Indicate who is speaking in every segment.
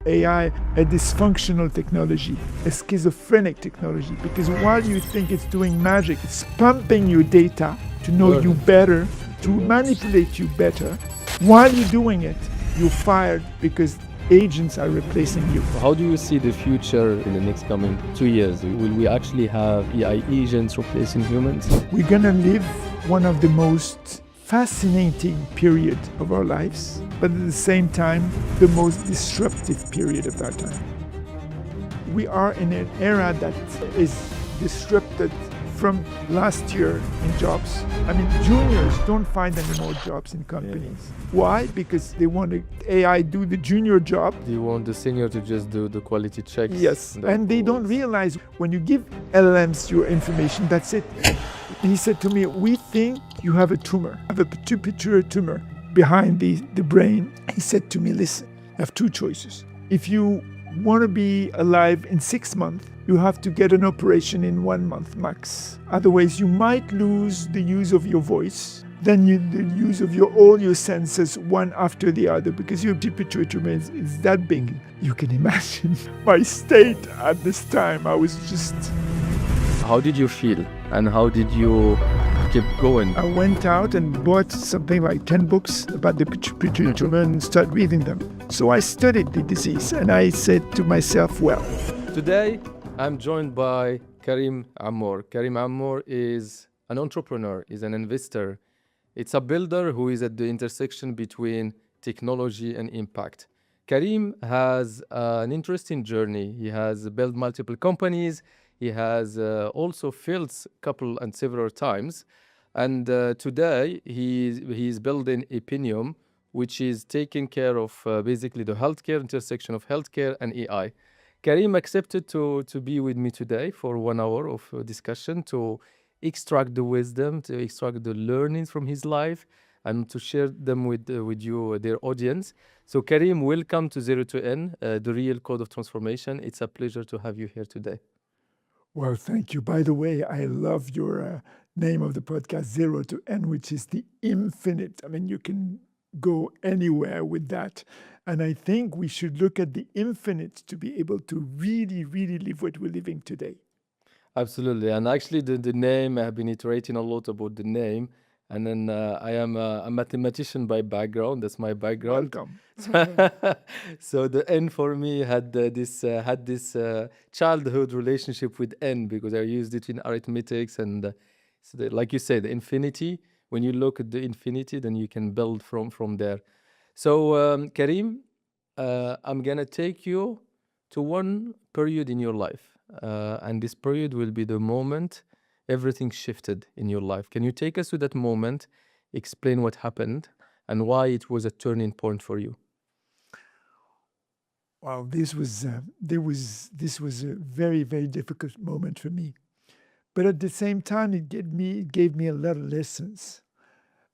Speaker 1: AI a dysfunctional technology, a schizophrenic technology, because while you think it's doing magic, it's pumping your data to know you better, to manipulate you better. While you're doing it, you're fired because agents are replacing you.
Speaker 2: How do you see the future in the next coming 2 years? Will we actually have AI agents replacing humans?
Speaker 1: We're gonna live one of the most fascinating period of our lives, but at the same time, the most disruptive period of our time. We are in an era that is disrupted from last year in jobs. I mean, juniors don't find any more jobs in companies. Why? Because they want to AI do the junior job.
Speaker 2: Do you want the senior to just do the quality checks?
Speaker 1: Yes, and they don't realize when you give LLMs your information, that's it. He said to me, we think you have a tumor, have a pituitary tumor behind the brain. He said to me, listen, you have two choices. If you want to be alive in 6 months, you have to get an operation in 1 month max. Otherwise, you might lose the use of your voice, then the use of all your senses one after the other, because your pituitary tumor is that big. You can imagine my state at this time. I was just...
Speaker 2: How did you feel and how did you keep going?
Speaker 1: I went out and bought something like 10 books about the pituitary tumor and started reading them. So I studied the disease and I said to myself, well...
Speaker 2: Today, I'm joined by Karim Amor. Karim Amor is an entrepreneur, is an investor. It's a builder who is at the intersection between technology and impact. Karim has an interesting journey. He has built multiple companies. He has also failed couple and several times. And today, he's building Epinium, which is taking care of basically the healthcare, intersection of healthcare and AI. Karim accepted to be with me today for 1 hour of discussion to extract the wisdom, to extract the learnings from his life, and to share them with you, their audience. So Karim, welcome to 0 to N, the real code of transformation. It's a pleasure to have you here today.
Speaker 1: Well, thank you. By the way, I love your name of the podcast, 0 to N, which is the infinite. I mean, you can go anywhere with that. And I think we should look at the infinite to be able to really, really live what we're living today.
Speaker 2: Absolutely. And actually, the name, I have been iterating a lot about the name. And then I am a mathematician by background. That's my background.
Speaker 1: Welcome.
Speaker 2: So the N for me had this childhood relationship with N because I used it in arithmetics. And like you said, the infinity, when you look at the infinity, then you can build from there. So Karim, I'm going to take you to one period in your life. And this period will be the moment everything shifted in your life. Can you take us to that moment, explain what happened, and why it was a turning point for you?
Speaker 1: Well, this was a very, very difficult moment for me. But at the same time, it gave me a lot of lessons.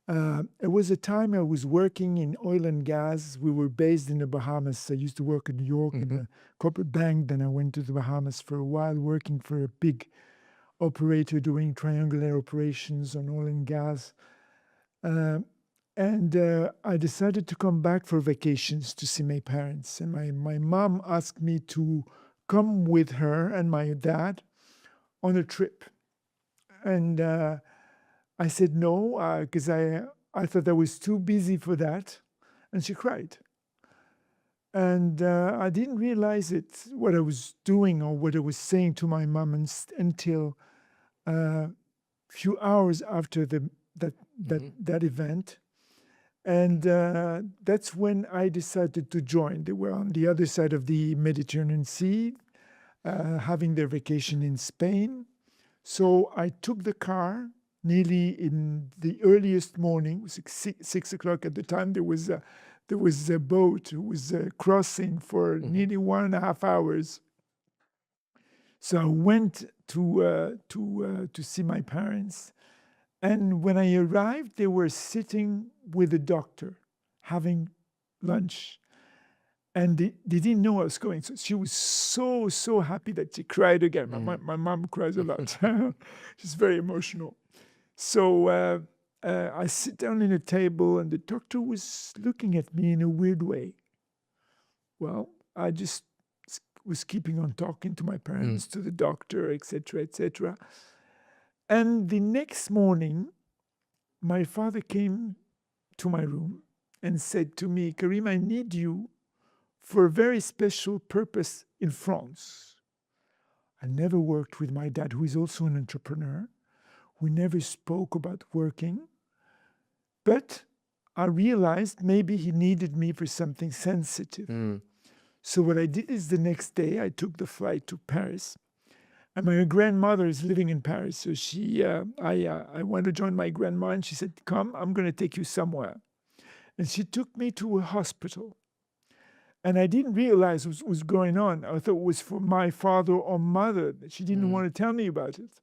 Speaker 1: It was a time I was working in oil and gas. We were based in the Bahamas. I used to work in New York in a corporate bank. Then I went to the Bahamas for a while, working for a big operator doing triangular operations on oil and gas. And I decided to come back for vacations to see my parents. And my mom asked me to come with her and my dad on a trip. And I said no, because I thought I was too busy for that. And she cried. And I didn't realize what I was doing or what I was saying to my mom until a few hours after that event. And that's when I decided to join. They were on the other side of the Mediterranean Sea, having their vacation in Spain. So I took the car nearly in the earliest morning. It was 6 o'clock at the time. There was a boat who was crossing for nearly 1.5 hours. So I went to see my parents. And when I arrived, they were sitting with a doctor having lunch. And they didn't know I was going. So she was so happy that she cried again. My mom cries a lot. She's very emotional. So I sit down in a table and the doctor was looking at me in a weird way. Well, I just was keeping on talking to my parents, to the doctor, etc., etc. And the next morning, my father came to my room and said to me, Karim, I need you for a very special purpose in France. I never worked with my dad, who is also an entrepreneur. We never spoke about working. But I realized maybe he needed me for something sensitive. So what I did is the next day I took the flight to Paris. And my grandmother is living in Paris. So I went to join my grandma and she said, come, I'm going to take you somewhere. And she took me to a hospital. And I didn't realize what was going on. I thought it was for my father or mother. She didn't want to tell me about it.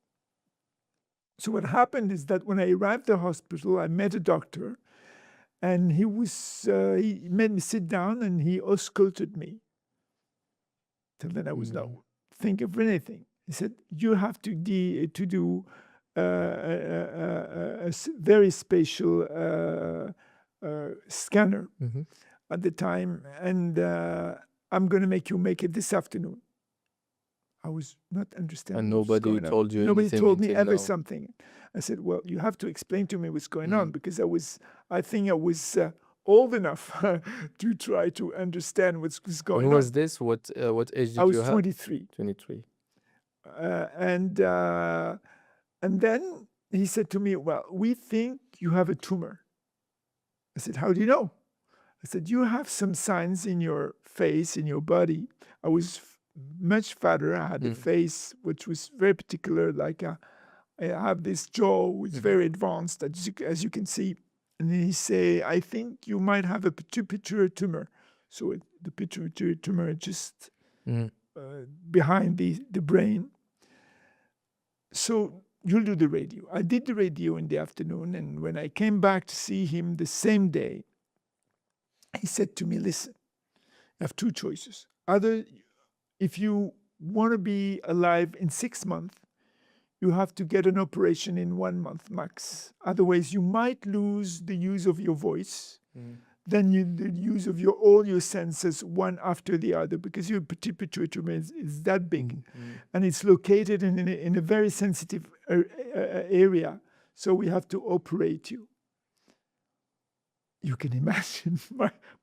Speaker 1: So what happened is that when I arrived at the hospital, I met a doctor. And he made me sit down and he ausculted me. Till then I was not think of anything. He said, you have to do a very special scanner at the time, and I'm going to make you make it this afternoon. I was not understanding.
Speaker 2: And nobody told you
Speaker 1: Nobody
Speaker 2: anything
Speaker 1: told me
Speaker 2: until
Speaker 1: ever
Speaker 2: now.
Speaker 1: something. I said, well, you have to explain to me what's going on, because I think I was old enough to try to understand what's going on.
Speaker 2: When was this? What age did
Speaker 1: I was
Speaker 2: you have?
Speaker 1: 23.
Speaker 2: 23.
Speaker 1: And then he said to me, well, we think you have a tumor. I said, how do you know? I said, you have some signs in your face, in your body. I was much fatter. I had a face which was very particular, like I have this jaw which is very advanced, as you can see. And he say, I think you might have a pituitary tumor. So the pituitary tumor is just behind the brain. So you'll do the radio. I did the radio in the afternoon, and when I came back to see him the same day, he said to me, listen, you have two choices. Either if you want to be alive in 6 months, you have to get an operation in 1 month max. Otherwise, you might lose the use of your voice. Then the use of all your senses one after the other, because your pituitary tumor is that big. And it's located in a very sensitive area. So we have to operate you. You can imagine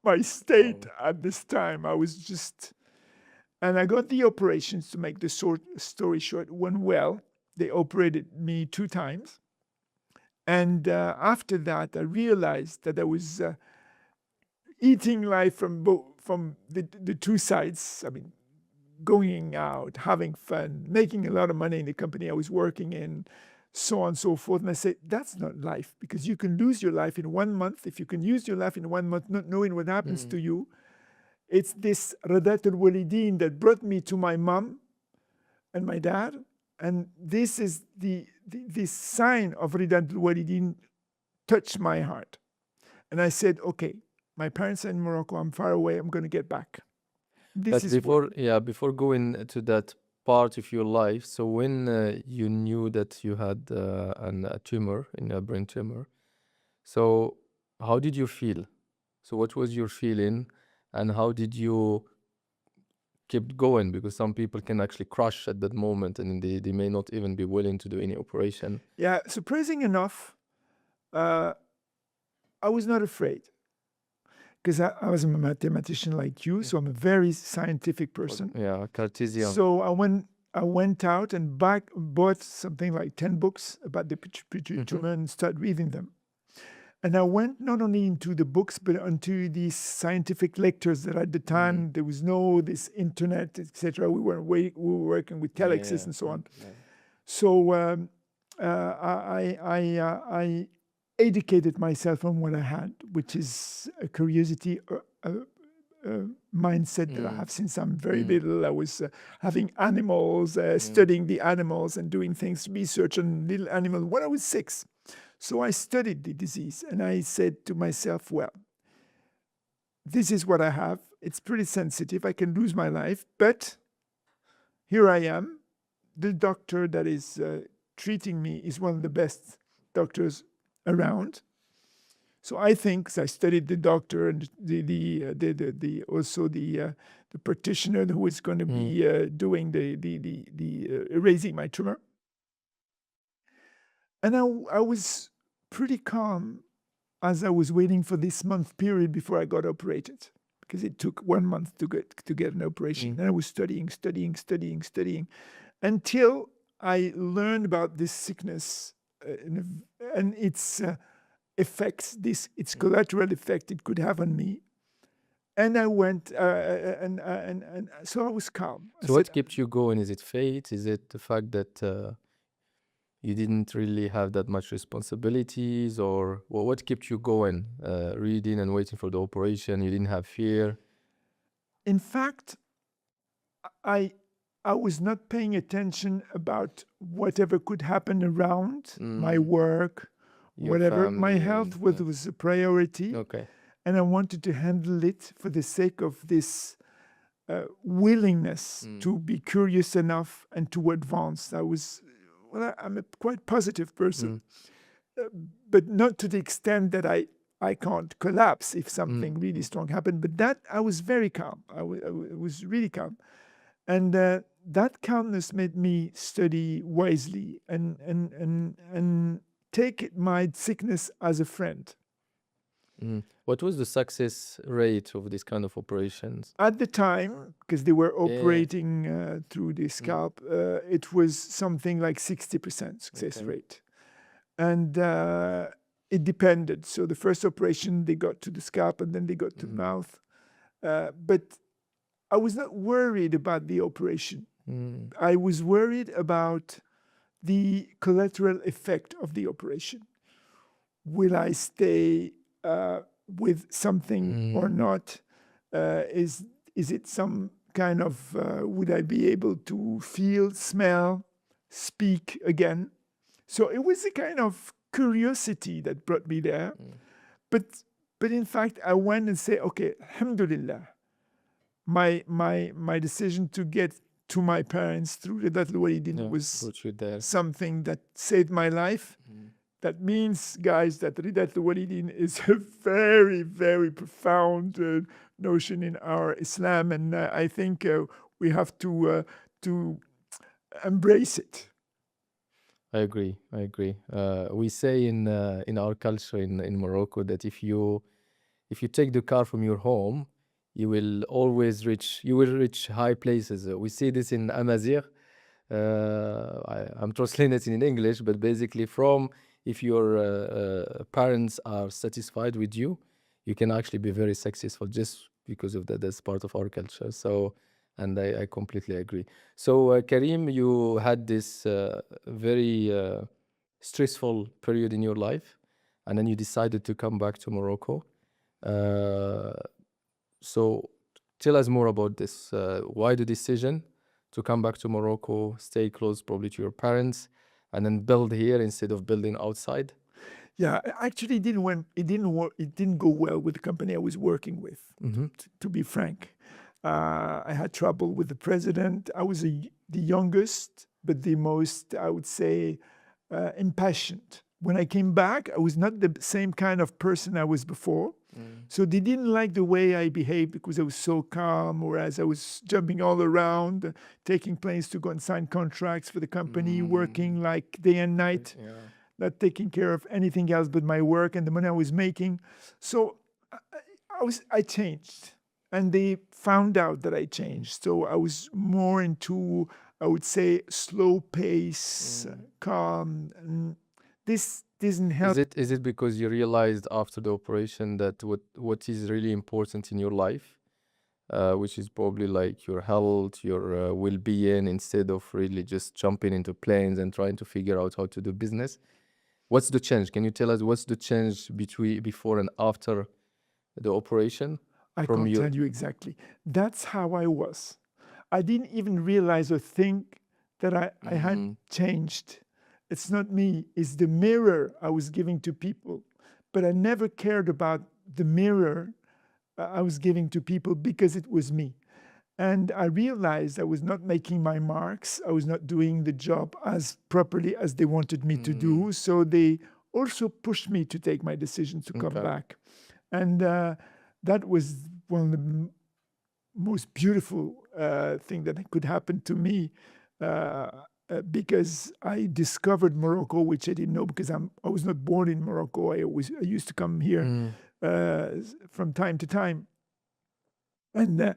Speaker 1: my state at this time. I was just... And I got the operations, to make the story short, went well. They operated me 2 times. And after that, I realized that I was eating life from the two sides. I mean, going out, having fun, making a lot of money in the company I was working in, so on and so forth. And I said, that's not life, because you can lose your life in 1 month. If you can use your life in 1 month, not knowing what happens to you, it's this Radat al-Walidin that brought me to my mom and my dad. And this is this sign of Radat al-Walidin touched my heart. And I said, okay, my parents are in Morocco, I'm far away, I'm going to get back.
Speaker 2: But before going to that part of your life, so when you knew that you had a tumor, a brain tumor, so how did you feel? So what was your feeling, and how did you keep going? Because some people can actually crash at that moment, and they may not even be willing to do any operation.
Speaker 1: Yeah, surprising enough, I was not afraid. Because I was a mathematician like you, so I'm a very scientific person.
Speaker 2: Yeah, Cartesian.
Speaker 1: So I went out and bought something like 10 books about the pituitary tumor and started reading them. And I went not only into the books, but into these scientific lectures that at the time, there was no this internet, etc. We were working with telexes and so on. Yeah. So I educated myself on what I had, which is a curiosity, mindset that I have since I'm very little. I was having animals, studying the animals and doing things, research on little animals when I was 6. So I studied the disease and I said to myself, well, this is what I have. It's pretty sensitive. I can lose my life, but here I am. The doctor that is treating me is one of the best doctors around. So I think, I studied the doctor and also the the practitioner who was going to be doing the erasing my tumor. And I was pretty calm as I was waiting for this month period before I got operated, because it took 1 month to get an operation. And I was studying until I learned about this sickness and its effects, its collateral effect it could have on me. And I went, and so I was calm.
Speaker 2: So what kept you going? Is it fate? Is it the fact that you didn't really have that much responsibilities, or what kept you going, reading and waiting for the operation? You didn't have fear?
Speaker 1: In fact, I was not paying attention about whatever could happen around my work,
Speaker 2: Your
Speaker 1: whatever. My
Speaker 2: family
Speaker 1: health
Speaker 2: and,
Speaker 1: was a priority.
Speaker 2: Okay.
Speaker 1: And I wanted to handle it for the sake of this willingness to be curious enough and to advance. I'm a quite positive person, but not to the extent that I can't collapse if something really strong happened. But that I was very calm. I was really calm. And that calmness made me study wisely and take my sickness as a friend.
Speaker 2: What was the success rate of this kind of operations?
Speaker 1: At the time, because they were operating through the scalp, it was something like 60% success rate. And it depended. So the first operation, they got to the scalp and then they got to the mouth. But I was not worried about the operation. I was worried about the collateral effect of the operation. Will I stay with something or not? Is it some kind of, would I be able to feel, smell, speak again? So it was a kind of curiosity that brought me there. But in fact, I went and said, okay, alhamdulillah, my decision to get to my parents through Ridat al-Walidin was something that saved my life. That means, guys, that Ridat al-Walidin is a very, very profound notion in our Islam, and I think we have to embrace it.
Speaker 2: I agree. We say in our culture in Morocco that if you take the car from your home, you will reach high places. We see this in Amazigh. I'm translating it in English, but basically if your parents are satisfied with you, you can actually be very successful just because of that. That's part of our culture. So, and I completely agree. So, Karim, you had this very stressful period in your life, and then you decided to come back to Morocco. So, tell us more about this. Why the decision to come back to Morocco, stay close probably to your parents, and then build here instead of building outside?
Speaker 1: Yeah, actually, it didn't go well with the company I was working with. To be frank, I had trouble with the president. I was the youngest, but the most, I would say, impassioned. When I came back, I was not the same kind of person I was before. So they didn't like the way I behaved because I was so calm, whereas I was jumping all around, taking planes to go and sign contracts for the company, working like day and night, not taking care of anything else but my work and the money I was making. So I changed, and they found out that I changed. So I was more into, I would say, slow pace, calm, and this didn't help.
Speaker 2: Is it because you realized after the operation that what is really important in your life, which is probably like your health, your well-being, instead of really just jumping into planes and trying to figure out how to do business? What's the change? Can you tell us what's the change between before and after the operation?
Speaker 1: I can't tell you exactly. That's how I was. I didn't even realize or think that I had changed. It's not me, it's the mirror I was giving to people. But I never cared about the mirror I was giving to people because it was me. And I realized I was not making my marks. I was not doing the job as properly as they wanted me to do. So they also pushed me to take my decision to come back. And that was one of the most beautiful thing that could happen to me because I discovered Morocco, which I didn't know because I was not born in Morocco. I used to come here from time to time, and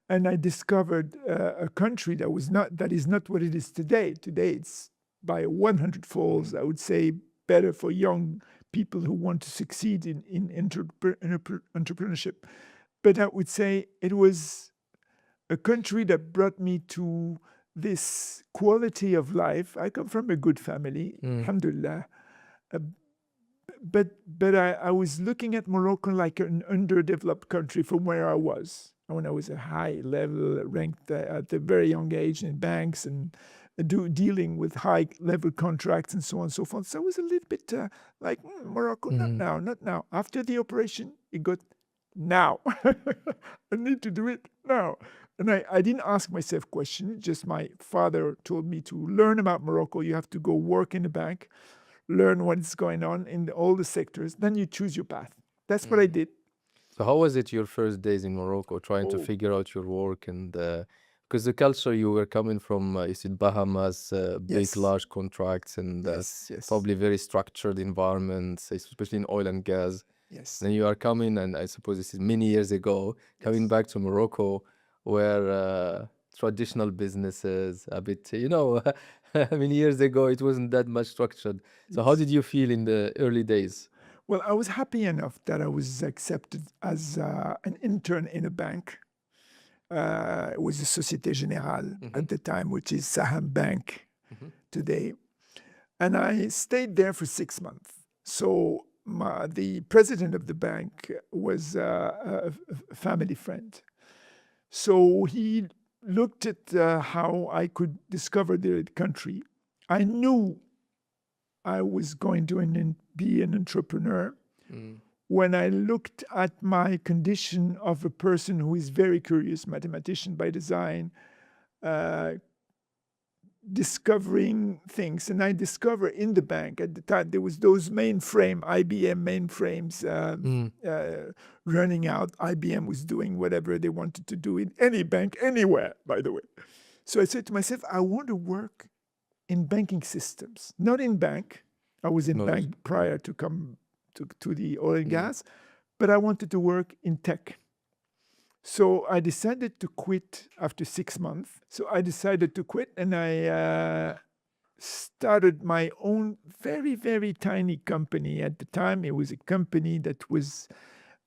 Speaker 1: I discovered a country that is not what it is today. Today it's by 100 folds, I would say, better for young people who want to succeed in entrepreneurship. But I would say it was a country that brought me to this quality of life. I come from a good family, alhamdulillah. Uh, but I was looking at Morocco like an underdeveloped country from where I was. When I was a high level, ranked at a very young age in banks and dealing with high level contracts and so on and so forth. So I was a little bit like, Morocco, not now, not now. After the operation, it got now. I need to do it now. And I didn't ask myself questions, just my father told me to learn about Morocco. You have to go work in the bank, learn what's going on in all the sectors. Then you choose your path. That's what I did.
Speaker 2: So how was it your first days in Morocco, trying to
Speaker 1: Oh,
Speaker 2: figure out your work and because the culture you were coming from, you said Bahamas, big,
Speaker 1: yes,
Speaker 2: large contracts and
Speaker 1: yes,
Speaker 2: probably very structured environments, especially in oil and gas.
Speaker 1: yes,
Speaker 2: Then you are coming, and I suppose this is many years ago, coming
Speaker 1: yes.
Speaker 2: back to Morocco, where traditional businesses, a bit, many years ago, it wasn't that much structured. So how
Speaker 1: Yes.
Speaker 2: did you feel in the early days?
Speaker 1: Well, I was happy enough that I was accepted as an intern in a bank. It was a Société Générale at the time, which is Saham Bank today. And I stayed there for 6 months. So the president of the bank was a family friend. So he looked at how I could discover the country. I knew I was going to be an entrepreneur when I looked at my condition of a person who is very curious, mathematician by design, discovering things. And I discovered in the bank at the time, there was those IBM mainframes running out. IBM was doing whatever they wanted to do in any bank, anywhere, by the way. So I said to myself, I want to work in banking systems, not in bank. I was in
Speaker 2: Technology.
Speaker 1: bank prior to come to the oil and gas, but I wanted to work in tech. So I decided to quit after 6 months. So I decided to quit, and I started my own very, very tiny company. At the time, it was a company that was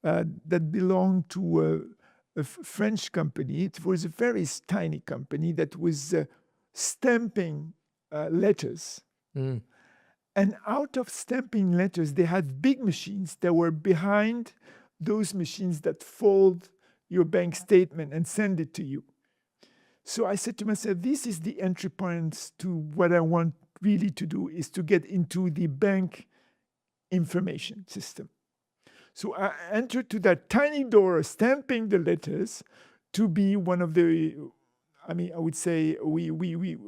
Speaker 1: that belonged to a French company. It was a very tiny company that was stamping letters. And out of stamping letters, they had big machines that were behind those machines that fold your bank statement and send it to you. So I said to myself, this is the entry point to what I want really to do, is to get into the bank information system. So I entered to that tiny door, stamping the letters, to be one of the, I would say,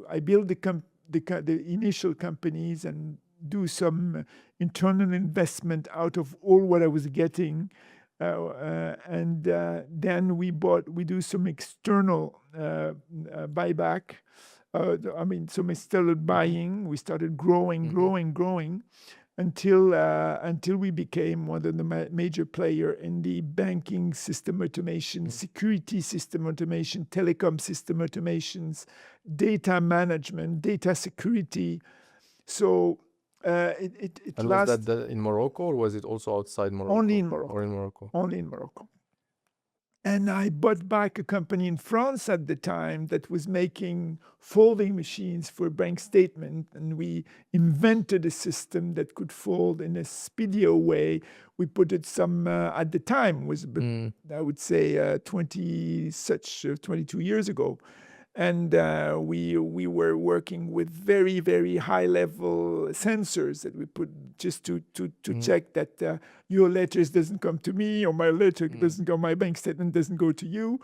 Speaker 1: I built the initial companies and do some internal investment out of all what I was getting. And then we do some external buyback. So we started buying, we started growing until we became one of the major player in the banking system automation, security system automation, telecom system automations, data management, data security. So it
Speaker 2: And was
Speaker 1: lasts
Speaker 2: that in Morocco, or was it also outside Morocco?
Speaker 1: only in Morocco.
Speaker 2: Or in Morocco?
Speaker 1: Only in Morocco. And I bought back a company in France at the time that was making folding machines for bank statement. And we invented a system that could fold in a speedier way. We put it at the time, was, I would say, 22 years ago. And we were working with very, very high level sensors that we put just to check that your letters doesn't come to me, or my letter doesn't go, my bank statement doesn't go to you.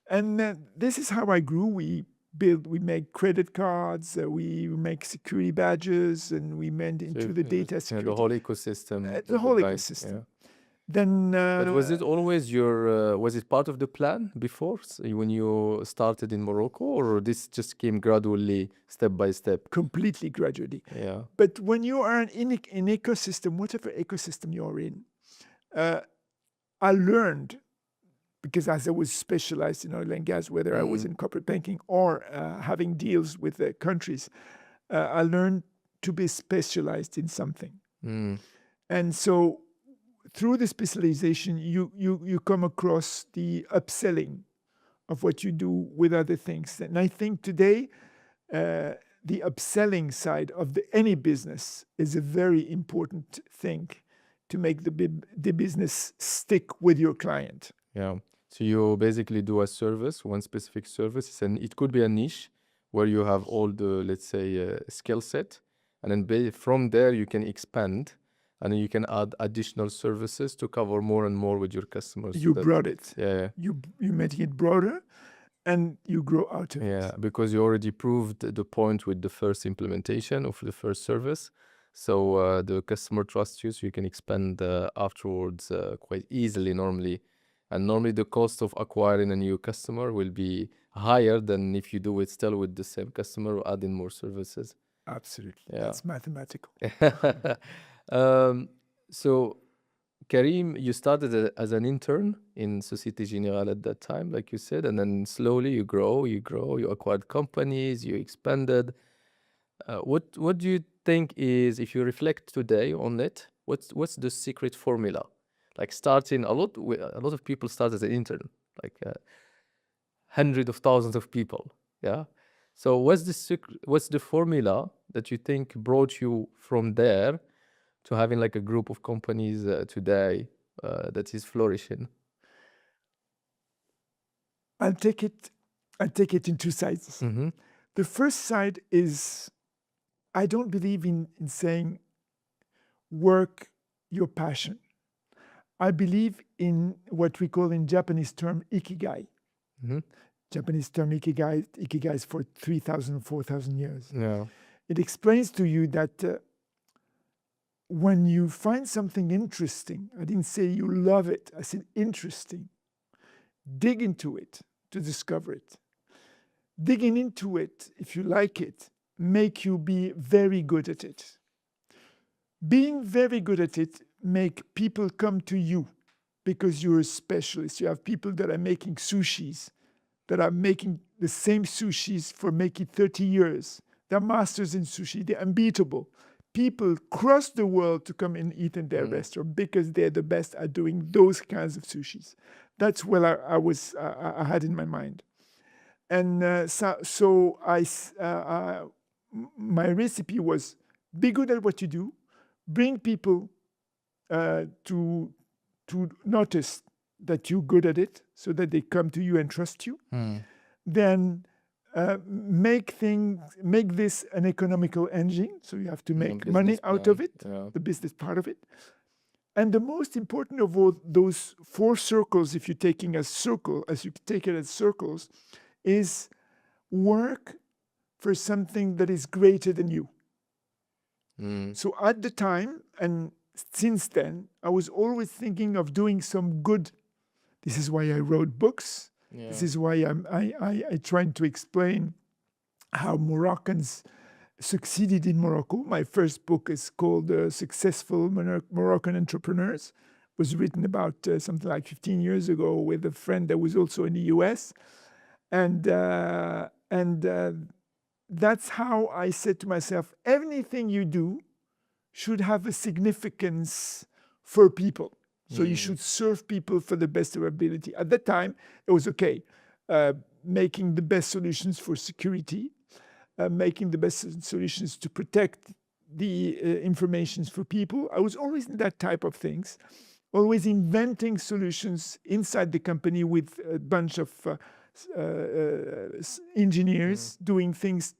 Speaker 1: And this is how I grew. We make credit cards, we make security badges, and we went into the data security.
Speaker 2: The whole ecosystem.
Speaker 1: The
Speaker 2: of
Speaker 1: whole
Speaker 2: bank,
Speaker 1: ecosystem. Then
Speaker 2: But was it always your, was it part of the plan before when you started in Morocco, or this just came gradually, step by step?
Speaker 1: completely gradually.
Speaker 2: Yeah.
Speaker 1: But when you are in an ecosystem, whatever ecosystem you're in, I learned, because as I was specialized in oil and gas, whether I was in corporate banking or having deals with countries, I learned to be specialized in something.
Speaker 2: Mm.
Speaker 1: And so through the specialization, you come across the upselling of what you do with other things. And I think today, the upselling side of any business is a very important thing to make the business stick with your client.
Speaker 2: Yeah. So you basically do a service, one specific service, and it could be a niche where you have all the, let's say, skill set, and then from there you can expand, and then you can add additional services to cover more and more with your customers.
Speaker 1: You brought it.
Speaker 2: Yeah.
Speaker 1: You make it broader, and you grow out of it.
Speaker 2: Yeah, because you already proved the point with the first implementation of the first service. So the customer trusts you, so you can expand afterwards quite easily normally. And normally the cost of acquiring a new customer will be higher than if you do it still with the same customer or adding more services.
Speaker 1: Absolutely.
Speaker 2: Yeah.
Speaker 1: That's mathematical.
Speaker 2: So Karim, you started as an intern in Société Générale at that time, like you said, and then slowly you grow, you acquired companies, you expanded. What do you think is, if you reflect today on it, what's the secret formula? Like starting a lot of people start as an intern, like hundreds of thousands of people. Yeah. So what's the formula that you think brought you from there to having like a group of companies today that is flourishing?
Speaker 1: I'll take it in two sides.
Speaker 2: Mm-hmm.
Speaker 1: The first side is, I don't believe in saying work your passion. I believe in what we call in Japanese term Ikigai.
Speaker 2: Mm-hmm.
Speaker 1: Japanese term Ikigai is for 3,000, 4,000 years.
Speaker 2: Yeah.
Speaker 1: It explains to you that when you find something interesting, I didn't say you love it, I said interesting, dig into it to discover it. Digging into it, if you like it, make you be very good at it. Being very good at it make people come to you because you're a specialist. You have people that are making sushis, that are making the same sushis for making 30 years. They're masters in sushi. They're unbeatable. People cross the world to come and eat in their restaurant because they're the best at doing those kinds of sushis. That's what I had in my mind. And my recipe was be good at what you do, bring people to notice that you're good at it so that they come to you and trust you. Then make this an economical engine, so you have to make money out of it, the business part of it. And the most important of all those four circles, if you're taking a circle, as you take it as circles, is work for something that is greater than you. So at the time, and since then, I was always thinking of doing some good. This is why I wrote books. Yeah. This is why I tried to explain how Moroccans succeeded in Morocco. My first book is called Successful Moroccan Entrepreneurs. It was written about something like 15 years ago with a friend that was also in the US. And that's how I said to myself, anything you do should have a significance for people. So you should serve people for the best of your ability. At that time, it was okay. Making the best solutions for security, making the best solutions to protect the informations for people. I was always in that type of things, always inventing solutions inside the company with a bunch of engineers doing things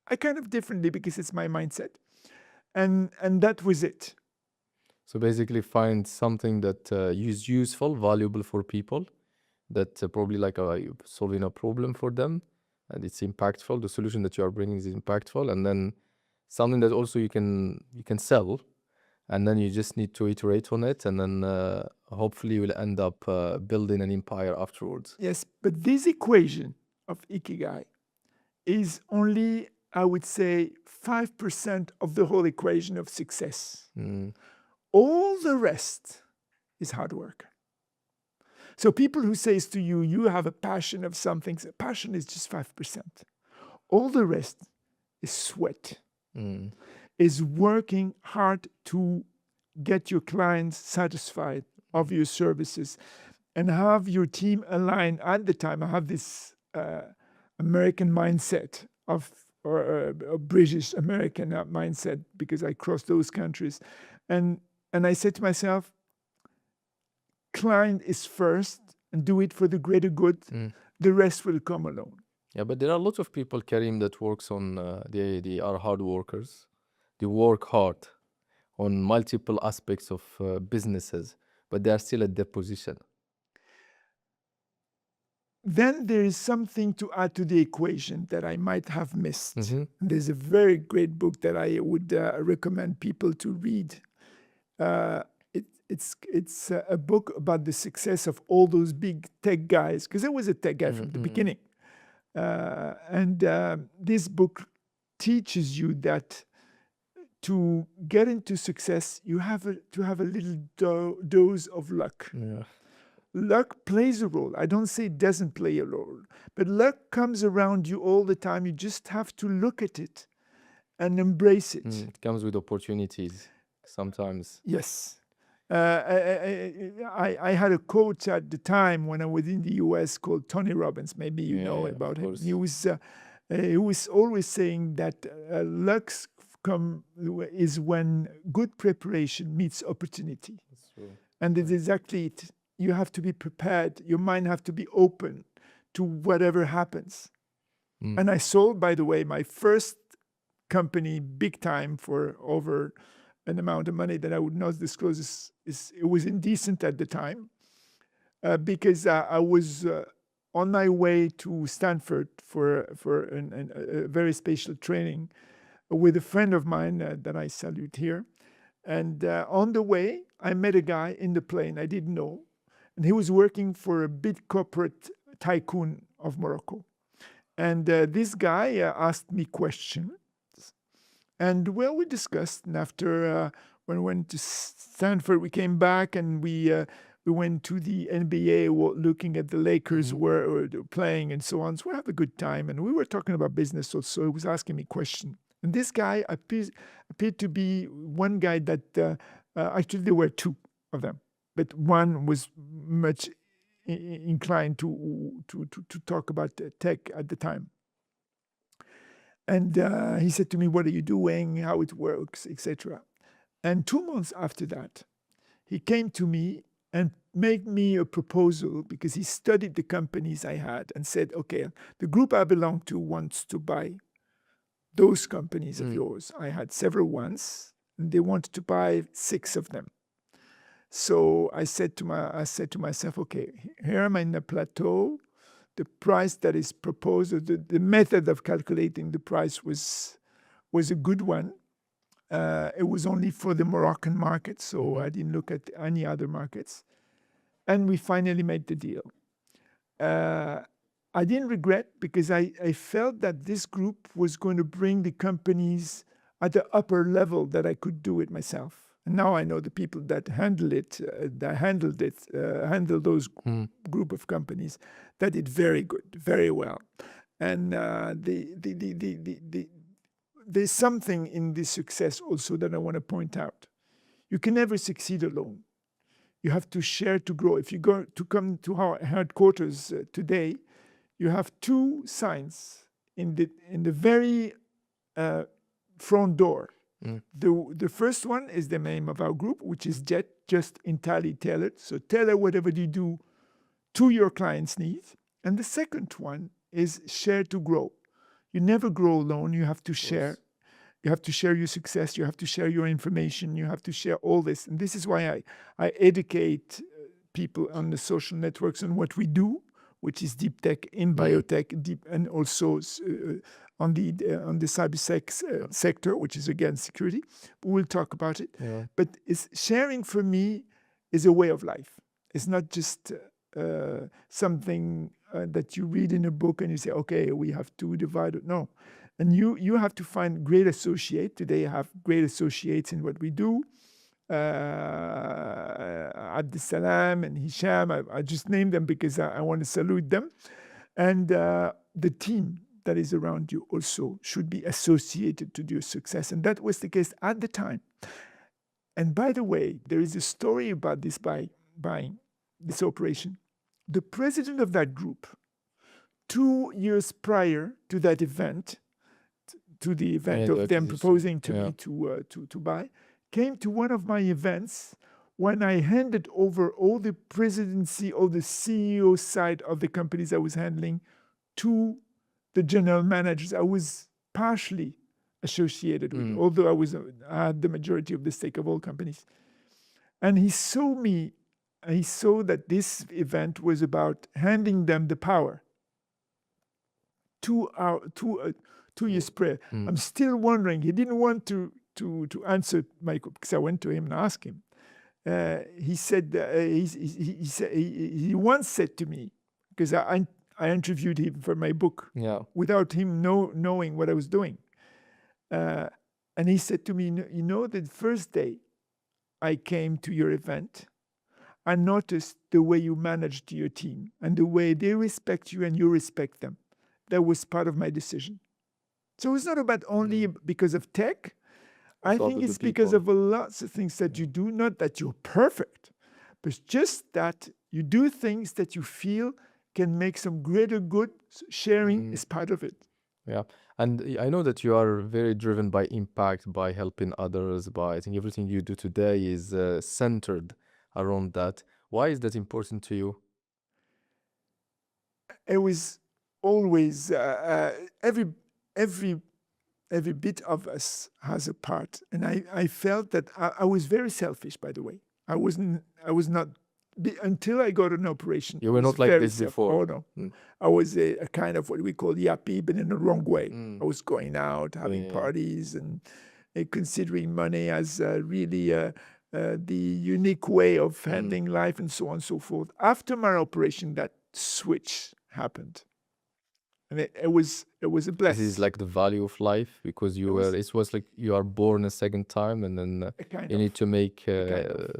Speaker 1: I kind of differently because it's my mindset. And that was it.
Speaker 2: So basically find something that is useful, valuable for people, that probably like solving a problem for them, and it's impactful. The solution that you are bringing is impactful, and then something that also you can sell, and then you just need to iterate on it, and then hopefully you'll end up building an empire afterwards.
Speaker 1: Yes, but this equation of Ikigai is only, I would say, 5% of the whole equation of success. All the rest is hard work. So people who says to you, you have a passion of something, passion is just 5%. All the rest is sweat, is working hard to get your clients satisfied of your services and have your team aligned. At the time, I have this American mindset or a British American mindset, because I crossed those countries. And I said to myself, client is first, and do it for the greater good. The rest will come alone.
Speaker 2: Yeah, but there are a lot of people, Karim, that works on, they are hard workers. They work hard on multiple aspects of businesses, but they are still at their position.
Speaker 1: Then there is something to add to the equation that I might have missed. There's a very great book that I would recommend people to read. It's a book about the success of all those big tech guys, because I was a tech guy from the beginning. This book teaches you that to get into success, you have to have a little dose of luck.
Speaker 2: Yeah.
Speaker 1: Luck plays a role. I don't say it doesn't play a role, but luck comes around you all the time. You just have to look at it and embrace it.
Speaker 2: It comes with opportunities sometimes.
Speaker 1: Yes. I had a coach at the time when I was in the US called Tony Robbins. Maybe you know about him. He was always saying that luck is when good preparation meets opportunity.
Speaker 2: That's true.
Speaker 1: And it's exactly it. You have to be prepared. Your mind have to be open to whatever happens. And I sold, by the way, my first company big time for over an amount of money that I would not disclose. It was indecent at the time, because I was on my way to Stanford for a very special training with a friend of mine that I salute here. And on the way, I met a guy in the plane I didn't know. And he was working for a big corporate tycoon of Morocco. And this guy asked me questions. And well, we discussed. And after when we went to Stanford, we came back and we went to the NBA looking at the Lakers were playing and so on. So we had a good time. And we were talking about business also. He was asking me questions. And this guy appeared to be one guy that actually there were two of them. But one was much inclined to talk about tech at the time. And he said to me, what are you doing, how it works, etc. And 2 months after that, he came to me and made me a proposal, because he studied the companies I had and said, okay, the group I belong to wants to buy those companies of yours. I had several ones, and they wanted to buy 6 of them. So I said to myself, okay, here I'm in a plateau. The price that is proposed, the method of calculating the price was a good one. It was only for the Moroccan market, so I didn't look at any other markets. And we finally made the deal. I didn't regret, because I felt that this group was going to bring the companies at the upper level that I could do it myself. And now I know the people that handled those group of companies that did very good, very well. And there's something in this success also that I want to point out. You can never succeed alone. You have to share to grow. If you come to our headquarters today, you have 2 signs in the very front door. The first one is the name of our group, which is just entirely tailored. So tailor whatever you do to your client's needs. And the second one is share to grow. You never grow alone. You have to share. You have to share your success. You have to share your information. You have to share all this. And this is why I educate people on the social networks on what we do, which is deep tech in biotech, deep, and also on the cyber sector, which is again security. We'll talk about it.
Speaker 2: Yeah.
Speaker 1: But sharing for me is a way of life. It's not just something that you read in a book and you say, okay, we have to divide it. No. And you have to find great associates. Today I have great associates in what we do. Abdessalam and Hisham, I just named them because I want to salute them. And the team that is around you also should be associated to your success. And that was the case at the time. And by the way, there is a story about this buying this operation. The president of that group, 2 years prior to that event, to the event of them proposing to me to buy, came to one of my events when I handed over all the presidency or the CEO side of the companies I was handling to the general managers I was partially associated with, although I had the majority of the stake of all companies. And he saw me, he saw that this event was about handing them the power. 2 years prior. I'm still wondering, he didn't want to answer my, because I went to him and asked him. He said, he once said to me, because I interviewed him for my book without him knowing what I was doing. And he said to me, you know, the first day I came to your event, I noticed the way you managed your team and the way they respect you and you respect them. That was part of my decision. So it's not about only because of tech. I think it's because of lots of things that you do, not that you're perfect, but just that you do things that you feel can make some greater good. Sharing is part of it.
Speaker 2: Yeah. And I know that you are very driven by impact, by helping others, by I think everything you do today is centered around that. Why is that important to you?
Speaker 1: It was always every bit of us has a part. And I felt that I was very selfish, by the way. I was not, until I got an operation.
Speaker 2: You were not like this before.
Speaker 1: Oh, no. I was a kind of what we call yappy, but in the wrong way. I was going out, having parties, and considering money as really the unique way of handling life, and so on and so forth. After my operation, that switch happened. And it was a blessing.
Speaker 2: This is like the value of life, because it was like you are born a second time, and then you need to make a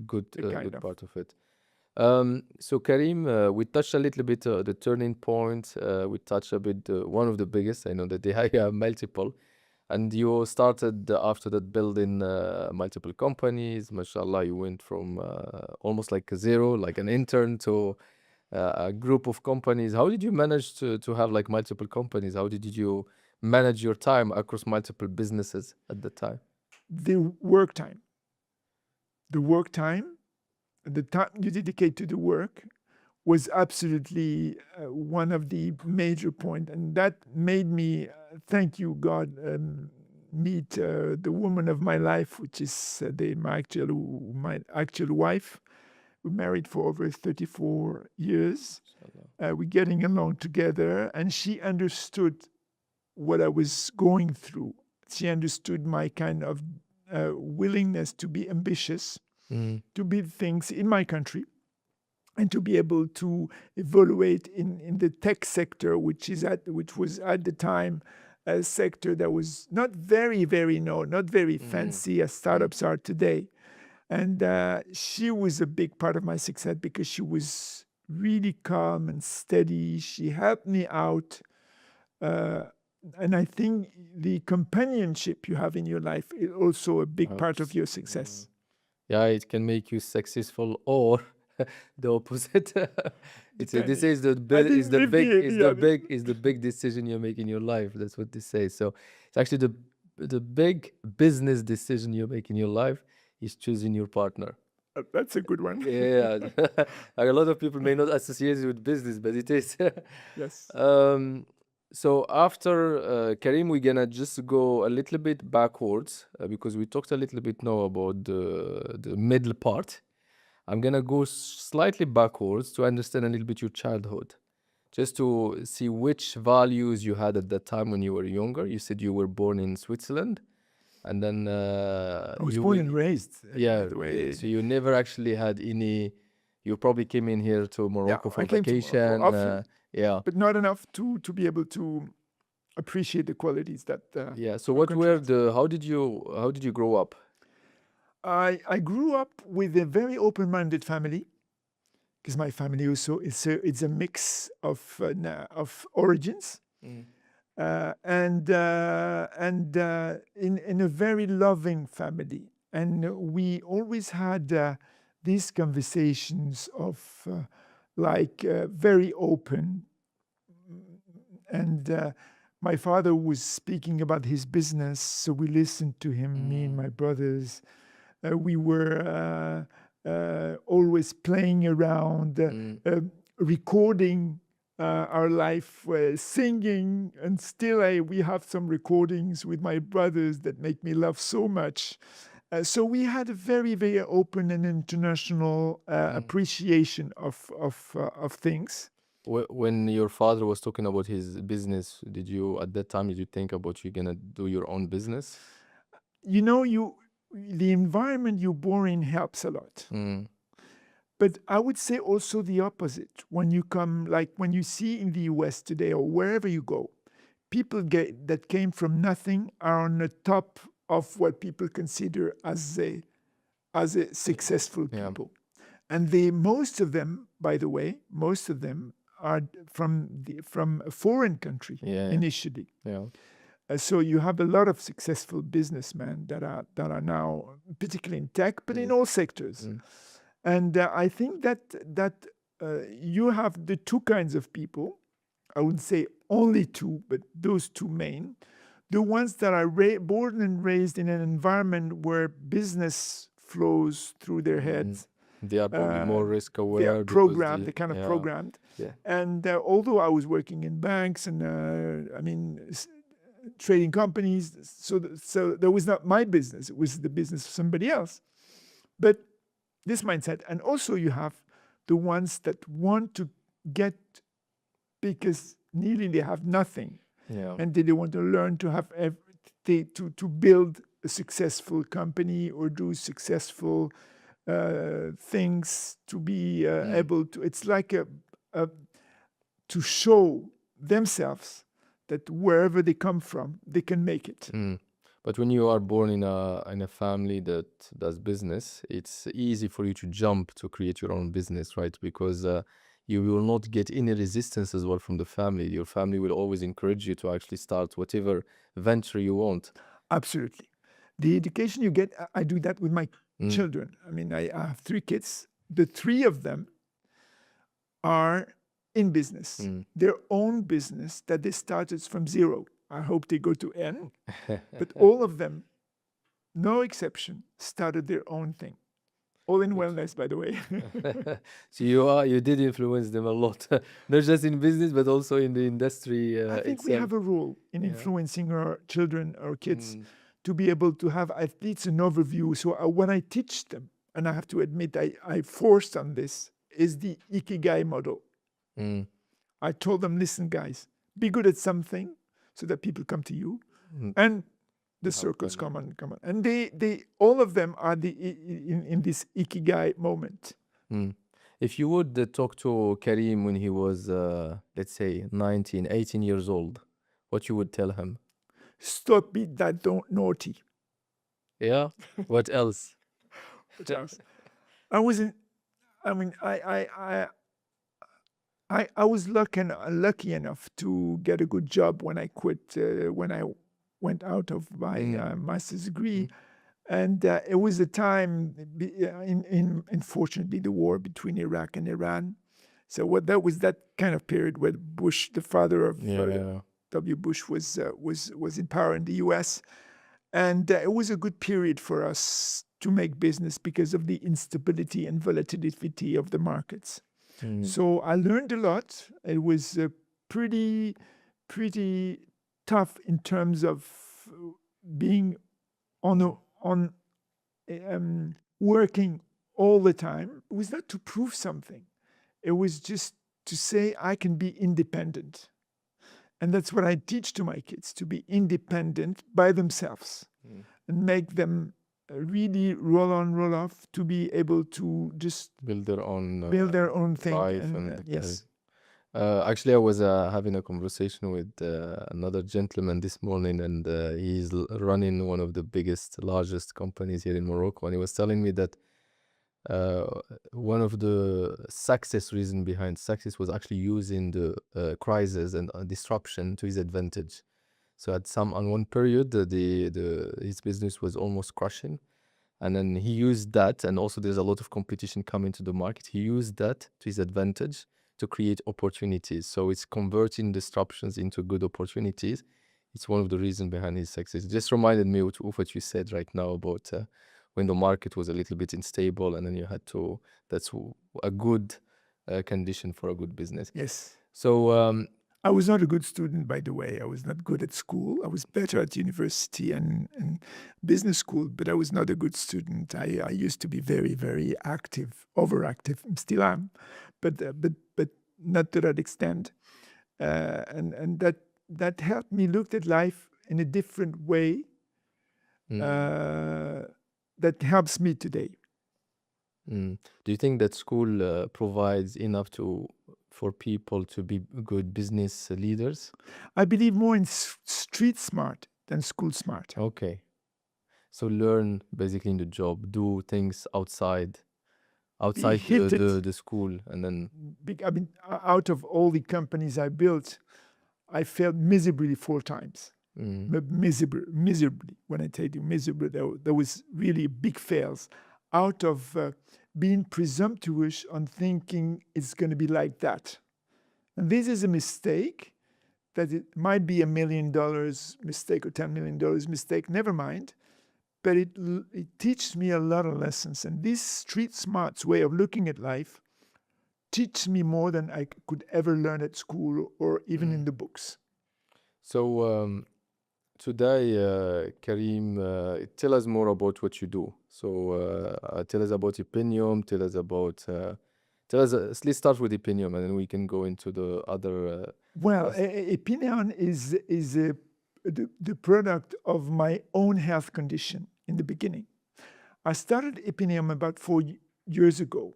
Speaker 2: good part of it. So Karim, we touched a little bit the turning point. We touched a bit one of the biggest. I know that they have multiple. And you started after that building multiple companies. MashaAllah, you went from almost like a zero, like an intern, to a group of companies. How did you manage to have like multiple companies? How did you manage your time across multiple businesses at the time?
Speaker 1: The work time, the time you dedicate to the work was absolutely one of the major points. And that made me, thank you, God, meet the woman of my life, which is my actual wife. We're married for over 34 years. We're getting along together. And she understood what I was going through. She understood my kind of willingness to be ambitious, to build things in my country, and to be able to evaluate in the tech sector, which was at the time a sector that was not very, very known, not very fancy as startups are today. And she was a big part of my success because she was really calm and steady. She helped me out. And I think the companionship you have in your life is also a big part of your success.
Speaker 2: Yeah, it can make you successful, or the opposite. This is the big decision you make in your life. That's what they say. So it's actually the big business decision you make in your life is choosing your partner.
Speaker 1: That's a good one.
Speaker 2: Yeah. A lot of people may not associate it with business, but it is.
Speaker 1: Yes.
Speaker 2: So after Karim, we're gonna just go a little bit backwards because we talked a little bit now about the middle part. I'm gonna go slightly backwards to understand a little bit your childhood, just to see which values you had at that time when you were younger. You said you were born in Switzerland, and then
Speaker 1: I was born and raised, by
Speaker 2: yeah,
Speaker 1: the way.
Speaker 2: so you never actually had any. You probably came in here to
Speaker 1: Yeah,
Speaker 2: Morocco
Speaker 1: I
Speaker 2: for
Speaker 1: came to Morocco
Speaker 2: vacation.
Speaker 1: often,
Speaker 2: Yeah,
Speaker 1: but not enough to be able to appreciate the qualities that
Speaker 2: yeah. So
Speaker 1: our
Speaker 2: what
Speaker 1: country
Speaker 2: were
Speaker 1: has.
Speaker 2: how did you grow up?
Speaker 1: I grew up with a very open-minded family because my family also it's a mix of origins.
Speaker 2: Mm.
Speaker 1: And in a very loving family. And we always had these conversations of very open. And my father was speaking about his business, so we listened to him, me and my brothers. We were always playing around, recording our life, singing, and still we have some recordings with my brothers that make me laugh so much. So we had a very, very open and international appreciation of things.
Speaker 2: When your father was talking about his business, at that time, did you think about you gonna do your own business?
Speaker 1: You know, the environment you're born in helps a lot.
Speaker 2: Mm.
Speaker 1: But I would say also the opposite. When you come, like when you see in the US today or wherever you go, people that came from nothing are on the top of what people consider as a successful
Speaker 2: Yeah,
Speaker 1: people. And most of them, by the way, most of them are from a foreign country
Speaker 2: yeah,
Speaker 1: initially.
Speaker 2: yeah.
Speaker 1: So you have a lot of successful businessmen that are now, particularly in tech, but in all sectors.
Speaker 2: Mm.
Speaker 1: And I think that you have the two kinds of people. I wouldn't say only two, but those two main. The ones that are born and raised in an environment where business flows through their heads.
Speaker 2: They are probably more risk
Speaker 1: They are
Speaker 2: aware because
Speaker 1: programmed, they're kind of
Speaker 2: yeah,
Speaker 1: programmed.
Speaker 2: yeah.
Speaker 1: And although I was working in banks and, trading companies, so that was not my business, it was the business of somebody else. But this mindset, and also you have the ones that want to get because nearly they have nothing,
Speaker 2: Yeah.
Speaker 1: and they want to learn to have to build a successful company or do successful things to be able to. It's like to show themselves that wherever they come from, they can make it.
Speaker 2: But when you are born in a family that does business, it's easy for you to jump to create your own business, right? Because you will not get any resistance as well from the family. Your family will always encourage you to actually start whatever venture you want.
Speaker 1: Absolutely. The education you get, I do that with my children. I mean, I have 3 kids. The 3 of them are in business, their own business that they started from zero. I hope they go to N, but all of them, no exception, started their own thing. All in wellness, by the way.
Speaker 2: So you did influence them a lot, not just in business, but also in the industry
Speaker 1: I think we
Speaker 2: itself.
Speaker 1: have a role in influencing our children, our kids, to be able to have at least an overview. So when I teach them, and I have to admit I forced on this, is the Ikigai model. I told them, listen, guys, be good at something so that people come to you, and the circles come on. And they all of them are in this Ikigai moment.
Speaker 2: If you would talk to Karim when he was, let's say, 19, 18 years old, what you would tell him?
Speaker 1: Stop being that naughty.
Speaker 2: Yeah? What else?
Speaker 1: What else? I wasn't. I mean, I was lucky enough to get a good job when I quit, when I went out of my master's degree. And it was a time, unfortunately, the war between Iraq and Iran. So that was that kind of period where Bush, the father of W. Bush, was in power in the U.S. And it was a good period for us to make business because of the instability and volatility of the markets. So I learned a lot. It was pretty tough in terms of being working all the time. It was not to prove something. It was just to say I can be independent. And that's what I teach to my kids, to be independent by themselves and make them really roll on, roll off, to be able to just
Speaker 2: Build their own
Speaker 1: build their own thing.
Speaker 2: life
Speaker 1: And
Speaker 2: and
Speaker 1: yes.
Speaker 2: actually, I was having a conversation with another gentleman this morning, and he's running one of the biggest, largest companies here in Morocco, and he was telling me that uh, one of the success reason behind success was actually using the crisis and disruption to his advantage. So on one period, his business was almost crushing, and then he used that, and also there's a lot of competition coming to the market. He used that to his advantage to create opportunities. So it's converting disruptions into good opportunities. It's one of the reasons behind his success. It just reminded me of what you said right now about when the market was a little bit unstable, and then you had to. That's a good condition for a good business.
Speaker 1: Yes.
Speaker 2: So
Speaker 1: I was not a good student, by the way. I was not good at school. I was better at university and business school, but I was not a good student. I used to be very, very active, overactive. Still am, but not to that extent. And that helped me look at life in a different way. That helps me today.
Speaker 2: do you think that school provides enough for people to be good business leaders?
Speaker 1: I believe more in street smart than school smart.
Speaker 2: Okay. So learn basically in the job, do things outside
Speaker 1: Hit it.
Speaker 2: the school, and then
Speaker 1: I mean, out of all the companies I built, I failed miserably 4 times. Miserably. When I tell you miserably, there was really big fails out of being presumptuous on thinking it's going to be like that. And this is a mistake, that it might be $1 million mistake or $10 million mistake, never mind. But it teaches me a lot of lessons. And this street smarts way of looking at life teaches me more than I could ever learn at school or even in the books.
Speaker 2: So today, Karim, tell us more about what you do. So tell us about Epinium. Let's start with Epinium, and then we can go into the other.
Speaker 1: Well, Epinium is the product of my own health condition in the beginning. I started Epinium about 4 years ago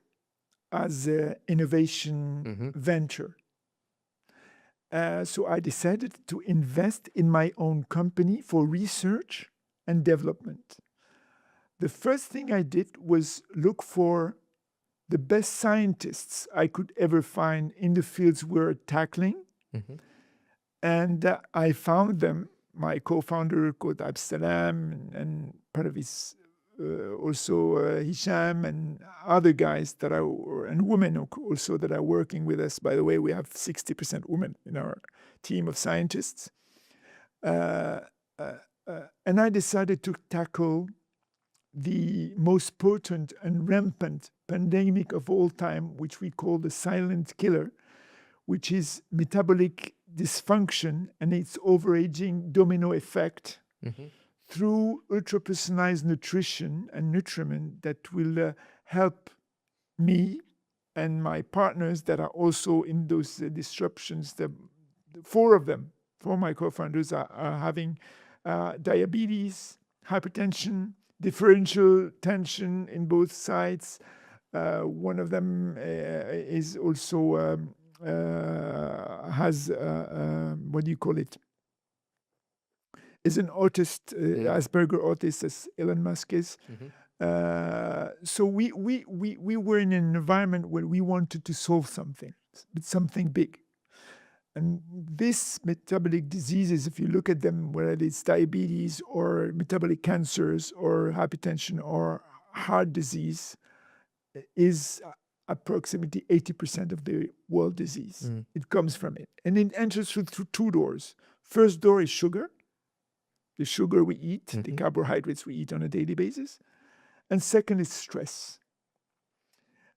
Speaker 1: as an innovation venture. So I decided to invest in my own company for research and development. The first thing I did was look for the best scientists I could ever find in the fields we're tackling. And I found them. My co-founder called Absalam and part of his also Hisham and other guys and women also that are working with us. By the way, we have 60% women in our team of scientists. And I decided to tackle the most potent and rampant pandemic of all time, which we call the silent killer, which is metabolic dysfunction and its overaging domino effect through ultra-personalized nutrition and nutriment that will help me and my partners that are also in those disruptions. The 4 of them, 4 of my co-founders are having diabetes, hypertension, differential tension in both sides. One of them is also has what do you call it? Is an autist, Asperger autist, as Elon Musk is. So we were in an environment where we wanted to solve something big. And these metabolic diseases, if you look at them, whether it's diabetes or metabolic cancers or hypertension or heart disease, is approximately 80% of the world disease. It comes from it. And it enters through 2 doors. First door is sugar. The sugar we eat, the carbohydrates we eat on a daily basis. And second is stress.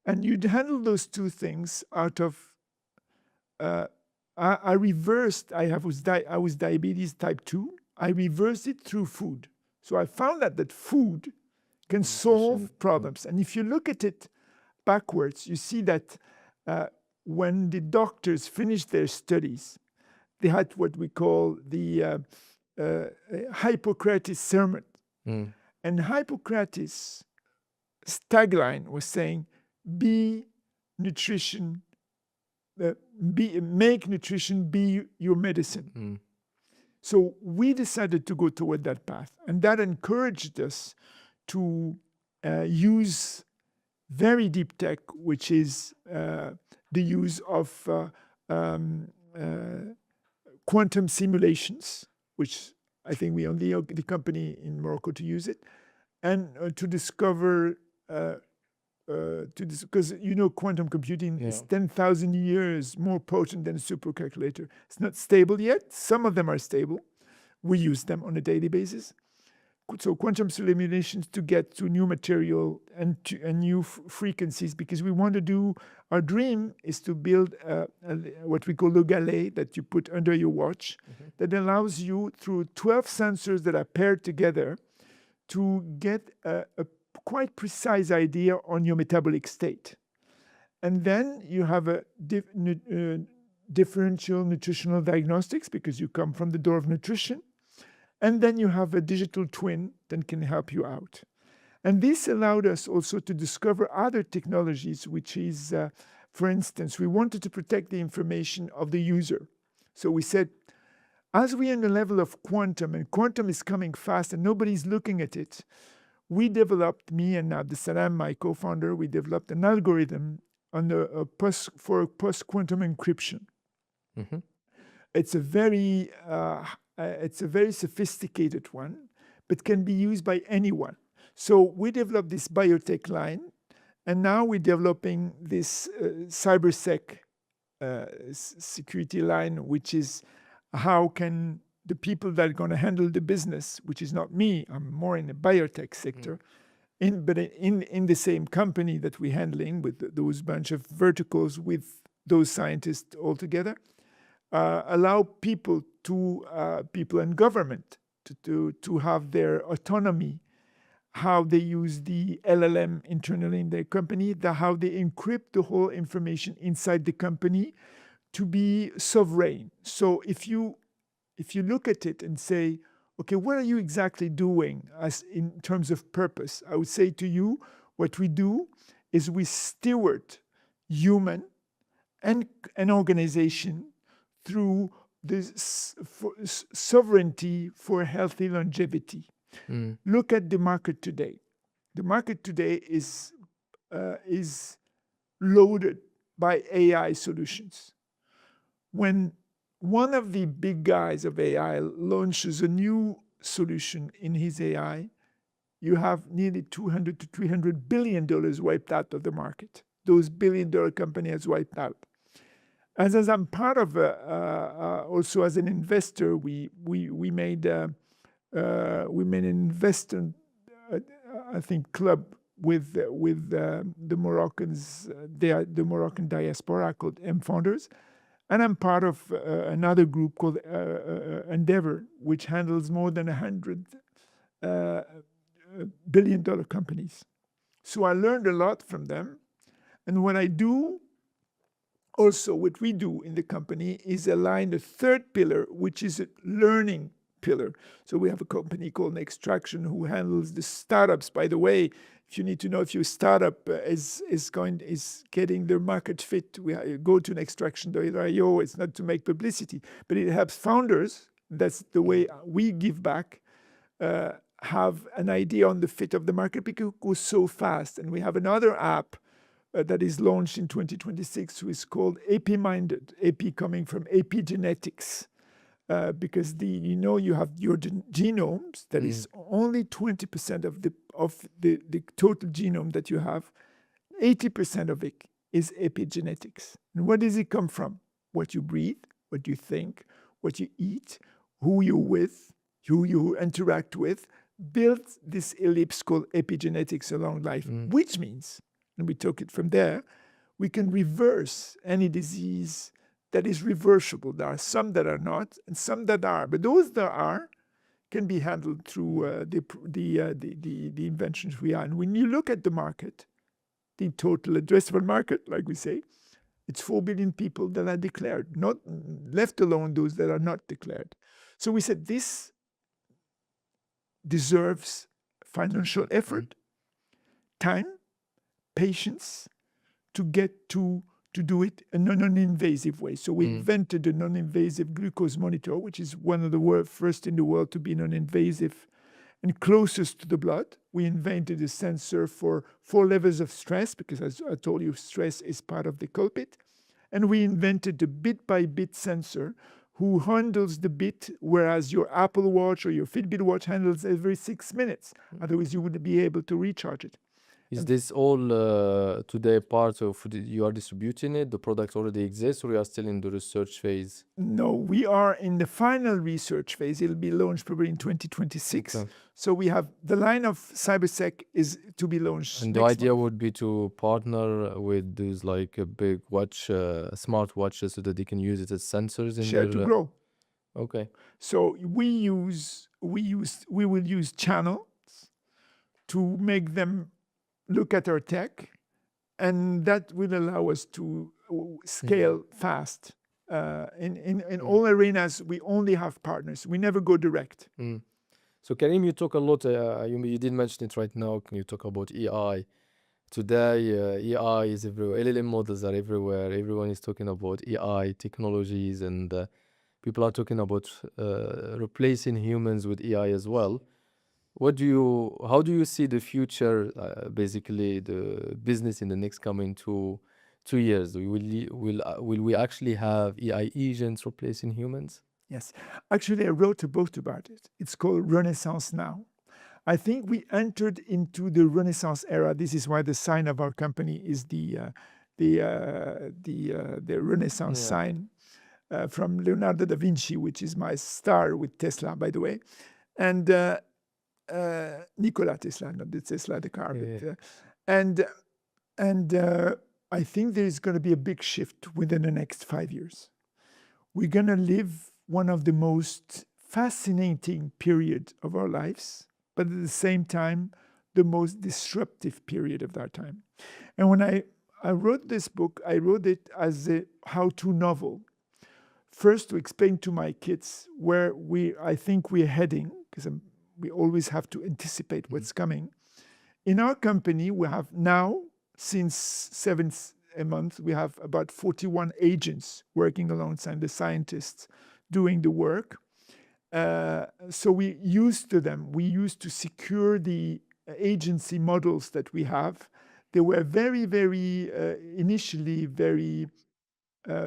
Speaker 1: And you'd handle those 2 things out of, I reversed, I was diabetes type 2. I reversed it through food. So I found that food can
Speaker 2: Nutrition.
Speaker 1: solve problems. And if you look at it backwards, you see that when the doctors finished their studies, they had what we call the Hippocrates sermon.
Speaker 2: Mm.
Speaker 1: And Hippocrates' tagline was saying, "Be nutrition, make nutrition be your medicine."
Speaker 2: Mm.
Speaker 1: So we decided to go toward that path, and that encouraged us to use very deep tech, which is the use of quantum simulations, which I think we only are the company in Morocco to use it, and to discover, because quantum computing is 10,000 years more potent than a supercalculator. It's not stable yet. Some of them are stable. We use them on a daily basis. So quantum simulations to get to new material and new frequencies, because we want to do, our dream is to build what we call a galet that you put under your watch, that allows you through 12 sensors that are paired together to get a quite precise idea on your metabolic state. And then you have a differential nutritional diagnostics, because you come from the door of nutrition. And then you have a digital twin that can help you out. And this allowed us also to discover other technologies, which is, for instance, we wanted to protect the information of the user. So we said, as we are in the level of quantum, and quantum is coming fast and nobody's looking at it, we developed, me and Abdesalam, my co-founder, we developed an algorithm on for post-quantum encryption.
Speaker 2: Mm-hmm.
Speaker 1: It's a very sophisticated one, but can be used by anyone. So we developed this biotech line, and now we're developing this cybersec security line, which is how can the people that are going to handle the business, which is not me, I'm more in the biotech sector, but in the same company that we're handling with those bunch of verticals with those scientists all together, allow people and government to have their autonomy, how they use the LLM internally in their company, how they encrypt the whole information inside the company to be sovereign. So if you look at it and say, okay, what are you exactly doing as in terms of purpose? I would say to you, what we do is we steward human and an organization through this sovereignty for healthy longevity. Look at the market today. The market today is loaded by AI solutions. When one of the big guys of AI launches a new solution in his AI, you have nearly $200 to $300 billion wiped out of the market. Those billion-dollar companies wiped out. As I'm part of, also as an investor, we made an investment, I think, club with the Moroccans, the Moroccan diaspora called M Founders, and I'm part of another group called Endeavor, which handles more than 100 billion-dollar companies. So I learned a lot from them, and what I do. Also, what we do in the company is align the third pillar, which is a learning pillar. So we have a company called Extraction who handles the startups. By the way, if you need to know if your startup is getting their market fit, we go to an extraction.io. It's not to make publicity, but it helps founders. That's the way we give back. Have an idea on the fit of the market because it goes so fast. And we have another app that is launched in 2026, which is called Epi-minded. Epi coming from Epigenetics, because you have your genomes. That is only 20% of the total genome that you have. 80% of it is epigenetics. And where does it come from? What you breathe, what you think, what you eat, who you're with, who you interact with, builds this ellipse called epigenetics along life, which means, and we took it from there, we can reverse any disease that is reversible. There are some that are not and some that are. But those that are can be handled through the inventions we are. And when you look at the market, the total addressable market, like we say, it's 4 billion people that are declared, not left alone those that are not declared. So we said this deserves financial effort, time, patience to get to do it in a non-invasive way. So we invented a non-invasive glucose monitor, which is one of the first in the world to be non-invasive and closest to the blood. We invented a sensor for 4 levels of stress, because as I told you, stress is part of the culprit. And we invented a bit-by-bit sensor who handles the bit, whereas your Apple Watch or your Fitbit watch handles every 6 minutes. Otherwise, you wouldn't be able to recharge it.
Speaker 2: Is this all today part of you are distributing it? The product already exists, or you are still in the research phase?
Speaker 1: No, we are in the final research phase. It'll be launched probably in 2026.
Speaker 2: Okay.
Speaker 1: So we have the line of CyberSec is to be launched.
Speaker 2: And the idea would be to partner with those like a big watch, smart watches, so that they can use it as sensors in
Speaker 1: share to grow.
Speaker 2: Okay.
Speaker 1: So we will use channels to make them look at our tech, and that will allow us to scale fast. In all arenas, we only have partners. We never go direct.
Speaker 2: So Karim, you talk a lot, you did mention it right now, can you talk about AI? Today, AI is everywhere, LLM models are everywhere, everyone is talking about AI technologies, and people are talking about replacing humans with AI as well. How do you see the future, basically the business in the next coming 2 years? Will we actually have AI agents replacing humans?
Speaker 1: Yes. Actually, I wrote a book about it. It's called Renaissance Now. I think we entered into the Renaissance era. This is why the sign of our company is the Renaissance sign from Leonardo da Vinci, which is my star with Tesla, by the way. And Nikola Tesla, not the Tesla, the car.
Speaker 2: Yeah.
Speaker 1: And I think there is going to be a big shift within the next 5 years. We're going to live one of the most fascinating period of our lives, but at the same time, the most disruptive period of our time. And when I wrote this book, I wrote it as a how-to novel. First, to explain to my kids where I think we're heading, because we always have to anticipate what's coming. In our company, we have now, since 7 months, we have about 41 agents working alongside the scientists doing the work. So we used to them. We used to secure the agency models that we have. They were very, very, initially very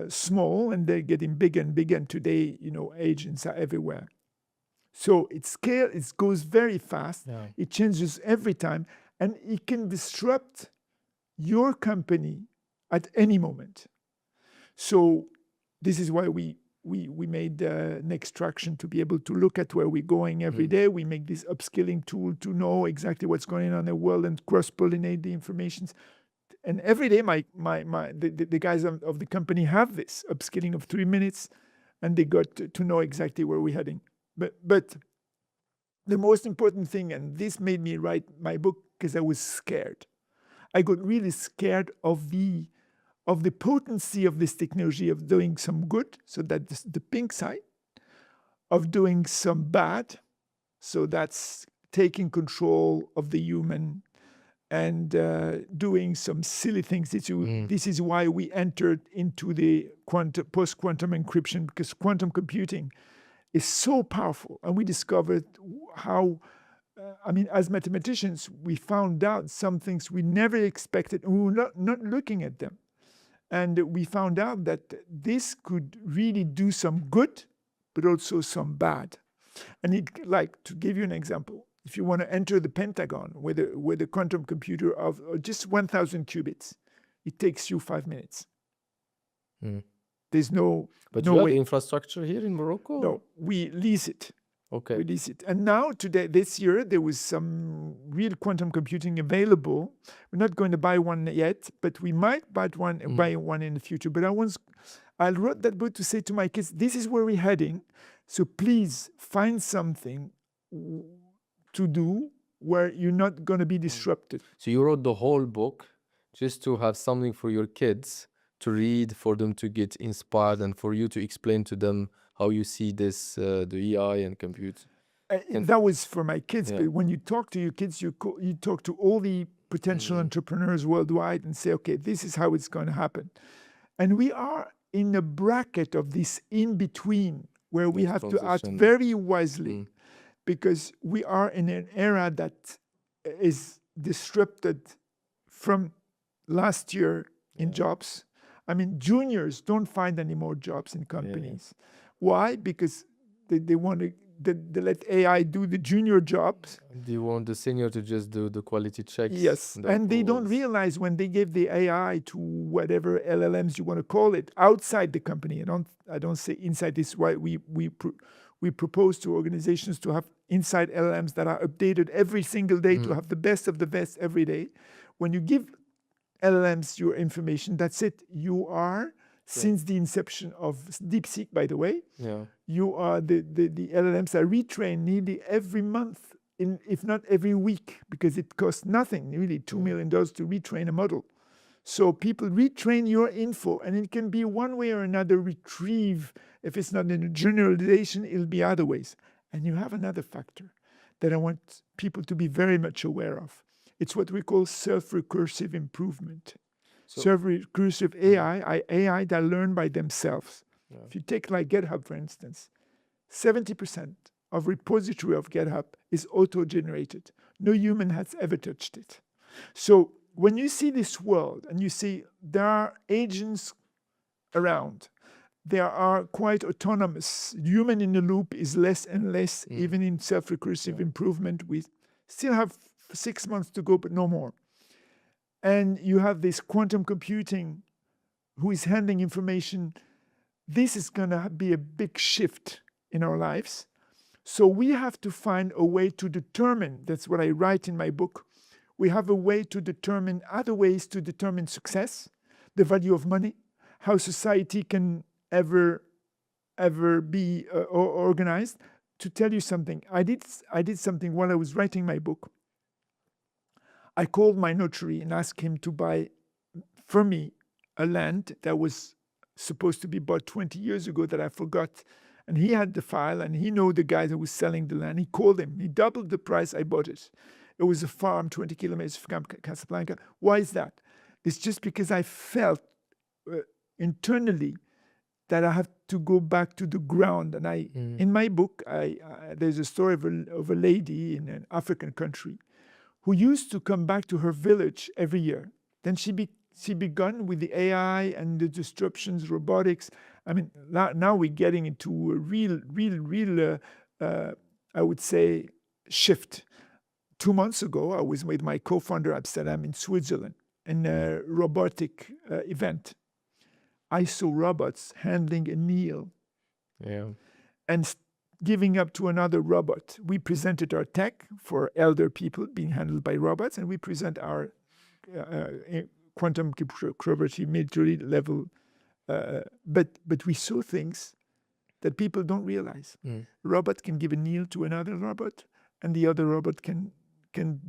Speaker 1: small, and they're getting bigger and bigger. And today, agents are everywhere. So it goes very fast.
Speaker 2: Yeah.
Speaker 1: It changes every time, and it can disrupt your company at any moment. So this is why we made an extraction to be able to look at where we're going every day. We make this upskilling tool to know exactly what's going on in the world and cross-pollinate the information. And every day, the guys of the company have this upskilling of 3 minutes, and they got to know exactly where we're heading. But the most important thing, and this made me write my book because I was scared. I got really scared of the potency of this technology, of doing some good, so that's the pink side, of doing some bad, so that's taking control of the human and doing some silly things. This is why we entered into the post-quantum encryption, because quantum computing is so powerful. And we discovered how, as mathematicians, we found out some things we never expected, and we were not looking at them. And we found out that this could really do some good, but also some bad. And to give you an example, if you want to enter the Pentagon with a quantum computer of just 1,000 qubits, it takes you 5 minutes. There's no
Speaker 2: But
Speaker 1: no
Speaker 2: you
Speaker 1: way.
Speaker 2: have infrastructure here in Morocco?
Speaker 1: No, we lease it.
Speaker 2: Okay.
Speaker 1: We lease it. And now, this year, there was some real quantum computing available. We're not going to buy one yet, but we might buy one in the future. But I wrote that book to say to my kids, this is where we're heading. So please find something to do where you're not going to be disrupted.
Speaker 2: So you wrote the whole book just to have something for your kids to read, for them to get inspired, and for you to explain to them how you see this, the AI and compute.
Speaker 1: That was for my kids,
Speaker 2: Yeah.
Speaker 1: but when you talk to your kids, you talk to all the potential entrepreneurs worldwide and say, okay, this is how it's going to happen. And we are in a bracket of this in between where we
Speaker 2: Yes,
Speaker 1: have to act
Speaker 2: transition.
Speaker 1: very wisely because we are in an era that is disrupted from last year in jobs. I mean, juniors don't find any more jobs in companies. Why? Because they want to they let AI do the junior jobs.
Speaker 2: Do you want the senior to just do the quality checks?
Speaker 1: Yes, and they don't realize when they give the AI to whatever LLMs you want to call it outside the company. I don't say inside. This is why we propose to organizations to have inside LLMs that are updated every single day to have the best of the best every day. When you give LLMs your information, that's it. You are, since the inception of DeepSeek, by the way, you are the LLMs are retrained nearly every month, if not every week, because it costs nothing, really $2 million to retrain a model. So people retrain your info, and it can be one way or another retrieve. If it's not in a generalization, it'll be other ways. And you have another factor that I want people to be very much aware of. It's what we call self-recursive improvement. Self-recursive AI that learn by themselves. If you take like GitHub, for instance, 70% of repository of GitHub is auto-generated. No human has ever touched it. So when you see this world and you see there are agents around, they are quite autonomous. Human in the loop is less and less, even in self-recursive improvement. We still have 6 months to go, but no more. And you have this quantum computing who is handling information. This is going to be a big shift in our lives. So we have to find a way to determine, that's what I write in my book, we have a way to determine other ways to determine success, the value of money, how society can ever be organized. To tell you something, I did something while I was writing my book. I called my notary and asked him to buy for me a land that was supposed to be bought 20 years ago that I forgot. And he had the file and he knew the guy that was selling the land. He called him. He doubled the price I bought it. It was a farm 20 kilometers from Casablanca. Why is that? It's just because I felt internally that I have to go back to the ground. And in my book, there's a story of a lady in an African country who used to come back to her village every year. Then she began with the AI and the disruptions, robotics. I mean, now we're getting into a real, I would say, shift. 2 months ago, I was with my co-founder, Amsterdam, in Switzerland, in a robotic event. I saw robots handling a meal and giving up to another robot. We presented our tech for elder people being handled by robots, and we present our quantum cryptography military level. But we saw things that people don't realize. Robot can give a meal to another robot, and the other robot can